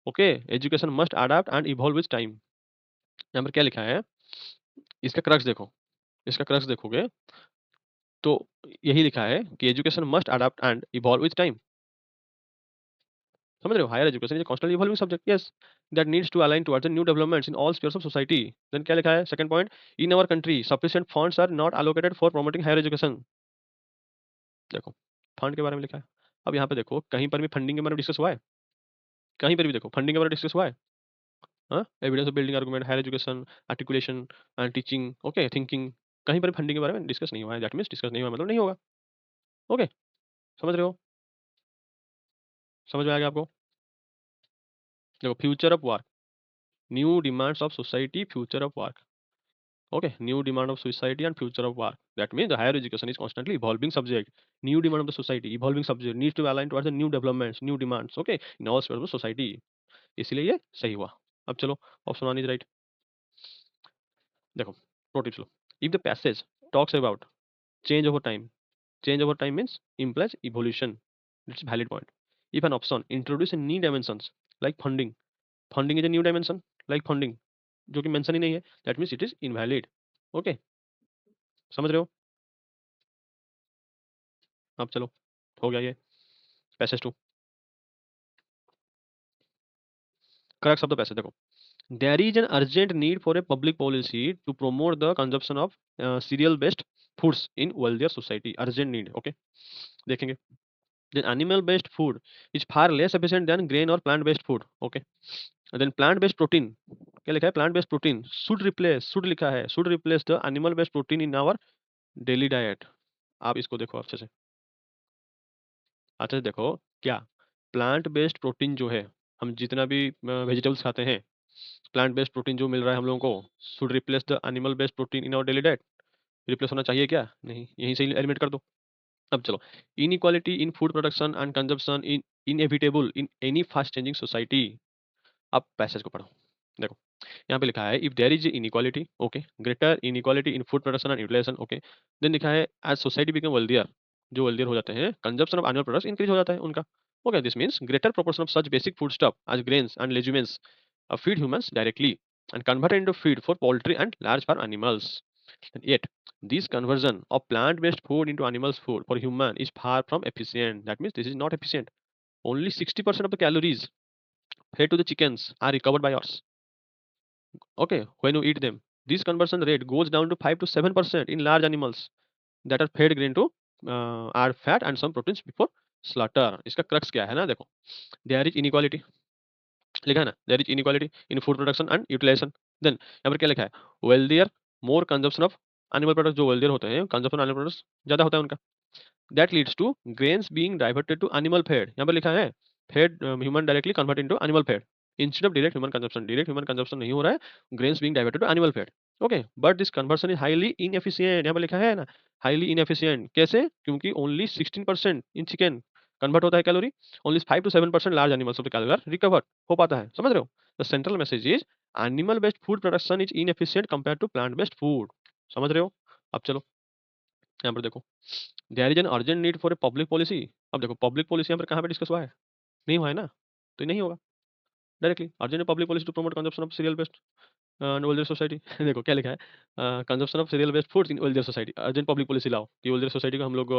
Okay, education must adapt and evolve with time। यहाँ पर क्या लिखा है, इसका crux देखो, इसका crux देखोगे तो यही लिखा है कि education must adapt and evolve with time. समझ रहे हो? Higher education is constantly evolving subject, yes, that needs to align towards new developments in all spheres of society. Then क्या लिखा है, second point, in our country sufficient funds are not allocated for promoting higher education. देखो, fund के बारे में लिखा है। अब यहाँ पे देखो, कहीं पर भी फंडिंग के बारे में डिस्कस हुआ है? कहीं पर भी देखो फंडिंग के बारे में डिस्कस हुआ है? हाँ, evidence of building argument, higher education, articulation and teaching, okay, thinking, कहीं पर फंडिंग के बारे में डिस्कस नहीं हुआ है, दैट मीन्स डिस्कस नहीं हुआ मतलब नहीं होगा। ओके, समझ रहे हो? समझ में आ गया आपको? देखो, future of work, new demands of society, future of work. Okay, new demand of society and future of work. That means the higher education is constantly evolving subject. New demand of the society, evolving subject needs to align towards the new developments, new demands. Okay, in all spheres of society. इसलिए ये सही हुआ। अब चलो, option one is right. देखो, pro tips low. If the passage talks about change over time, change over time means implies evolution, it's valid point. If an option introduce new dimensions like funding, funding is a new dimension like funding, जो कि mention ही नहीं है, that means it is invalid. Okay, समझ रहे हो? अब चलो, हो गया ये पैसेज टू. करेक्ट शब्द पैसेज देखो. There is an urgent need for a public policy to promote the consumption of cereal based foods in wealthier society. Urgent need. Okay, देखेंगे. Then animal based food is far less efficient than grain or plant based food. Okay. And then plant based protein, क्या लिखा है? Plant based protein should लिखा है, should replace the animal based protein in our daily diet. आप इसको देखो अच्छे से देखो. क्या प्लांट बेस्ड प्रोटीन जो है, हम जितना भी वेजिटेबल्स खाते हैं, प्लांट बेस्ड प्रोटीन जो मिल रहा है हम लोगों को, should replace the animal based protein in our daily diet. Replace होना चाहिए क्या? नहीं, यहीं से एलिमिनेट कर दो. अब चलो, inequality in food production and consumption in inevitable in any fast changing society. अब पैसेज को पढ़ो. देखो, यहाँ पे लिखा है if there is inequality, okay, greater inequality in food production and utilization, okay, then लिखा है एज सोसाइटी बिकम वेल्दियर, जो वेल्दियर हो जाते हैं, consumption of annual products increase हो जाता है उनका. Okay, this means greater proportion of such basic food stuff as grains and legumes feed humans directly and converted into feed for poultry and large farm animals. And yet, this conversion of plant-based food into animals' food for human is far from efficient. That means this is not efficient. Only 60% of the calories fed to the chickens are recovered by us. Okay, when you eat them, this conversion rate goes down to 5 to 7% in large animals that are fed grain to are fat and some proteins before slaughter. इसका crux क्या है ना? देखो, there is inequality लिखा है ना, there is inequality in food production and utilization. Then यहाँ पर क्या लिखा है? Wealthier more consumption of animal products, जो वेल्दियर होते हैं, कंजप्शन एनिमल प्रोडक्ट्स ज्यादा होता है उनका. That leads to grains being diverted to animal fed. यहाँ पर लिखा है fed human directly convert into animal fed instead of direct human consumption. Direct human consumption नहीं हो रहा है, grains being diverted to animal fed. Okay, but this conversion is highly inefficient. यहाँ पर लिखा है ना, हाईली इनएफिशिएंट. कैसे? क्योंकि ओनली 16% इन चिकन कन्वर्ट होता है calorie, only 5 to 7% large animals of the calorie are recovered हो पाता है. समझ रहे हो? The central message is animal based food production is inefficient compare to plant based food. समझ रहे हो? अब चलो, यहाँ पर देखो, there is an urgent need for a public policy. अब देखो, पब्लिक पॉलिसी यहाँ पर कहाँ पे डिस्कस हुआ है? नहीं हुआ है ना, तो ये नहीं होगा directly. Urgent public policy to promote consumption of cereal based and wealthier society. देखो क्या लिखा है, consumption of cereal based foods in wealthier society. Urgent public policy लाओ कि वेल्दियर सोसाइटी को हम लोग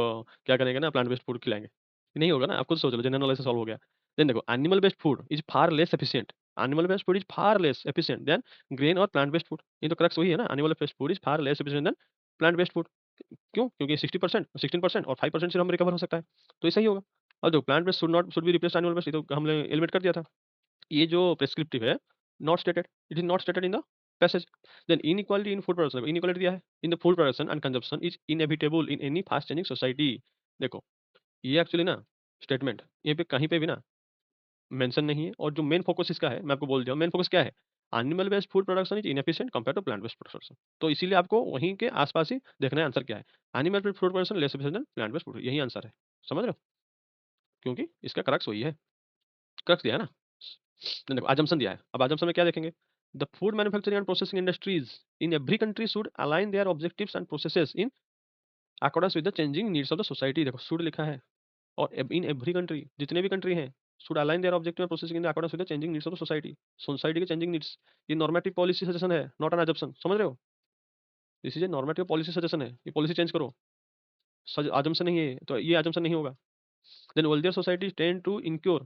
क्या करेंगे ना, प्लांट बेस्ड फूड खिलाएंगे. ये नहीं होगा ना, आप खुद सोच लो, जनरल नॉलेज से सॉल्व हो गया. देन देखो, animal based food is far less efficient. Animal based food is far less efficient then grain और प्लांट बेस्ड फूड. ये तो क्रक्स वही है ना, animal based food is far less efficient then plant based food. क्यों? क्योंकि 60%, 16% और 5% से हम रिकवर हो सकता है, तो ऐसा ही होगा. और जो plant based should be replaced animal based, ये तो हमने एलिमिनेट कर दिया था. ये जो प्रेस्क्रिप्टिव है, not stated, it is not stated in the passage. Then inequality in food production, inequality दिया है in the food production and consumption is inevitable in any fast changing society. देखो, ये एक्चुअली ना स्टेटमेंट ये पे कहीं पे भी ना मेंशन नहीं है, और जो मेन फोकस इसका है, मैं आपको बोल दिया मेन फोकस क्या है. Animal based food production is inefficient compare to plant based production. तो इसीलिए आपको वहीं के आसपास ही देखना है आंसर क्या है. Animal based food production less efficient then plant based food, यही आंसर है. समझ रहे हो? क्योंकि इसका क्रक्स वही है. क्रक्स दिया है ना. देखो, assumption दिया है. अब assumption में क्या देखेंगे? The food manufacturing and processing industries in every country should align their objectives and processes in accordance with the changing needs of the society. देखो, should लिखा है, और in every country, जितने भी कंट्री हैं, should align their objective and processing in accordance with the changing needs of the society. Society के changing needs, ये normative policy suggestion है, नॉट एन assumption. समझ रहे हो? This is A normative policy suggestion है, ये policy change करो. assumption नहीं है, तो ये assumption नहीं होगा. Then wealthier societies tend to incur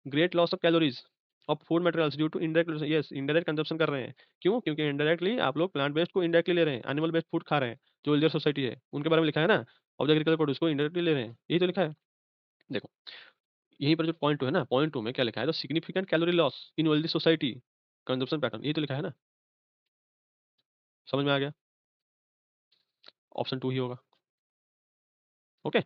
great loss of calories of food materials due to indirect, yes, indirect consumption कर रहे हैं. क्यों? क्योंकि इनडायरेक्टली आप लोग प्लांट बेस्ड को इनडायरेक्टली ले रहे हैं, एनिमल बेस्ड फूड खा रहे हैं. जो वेल्दियर सोसाइटी है उनके बारे में लिखा है ना, ऑफ द एग्रीकल्चर प्रोड्यूस को इनडायरेक्टली ले रहे हैं, यही तो लिखा है. देखो, यहीं पर जो पॉइंट टू है ना, पॉइंट टू में क्या लिखा है, तो significant calorie loss in wealthy society consumption pattern, यही तो लिखा है ना. समझ में आ गया? ऑप्शन टू ही होगा. ओके.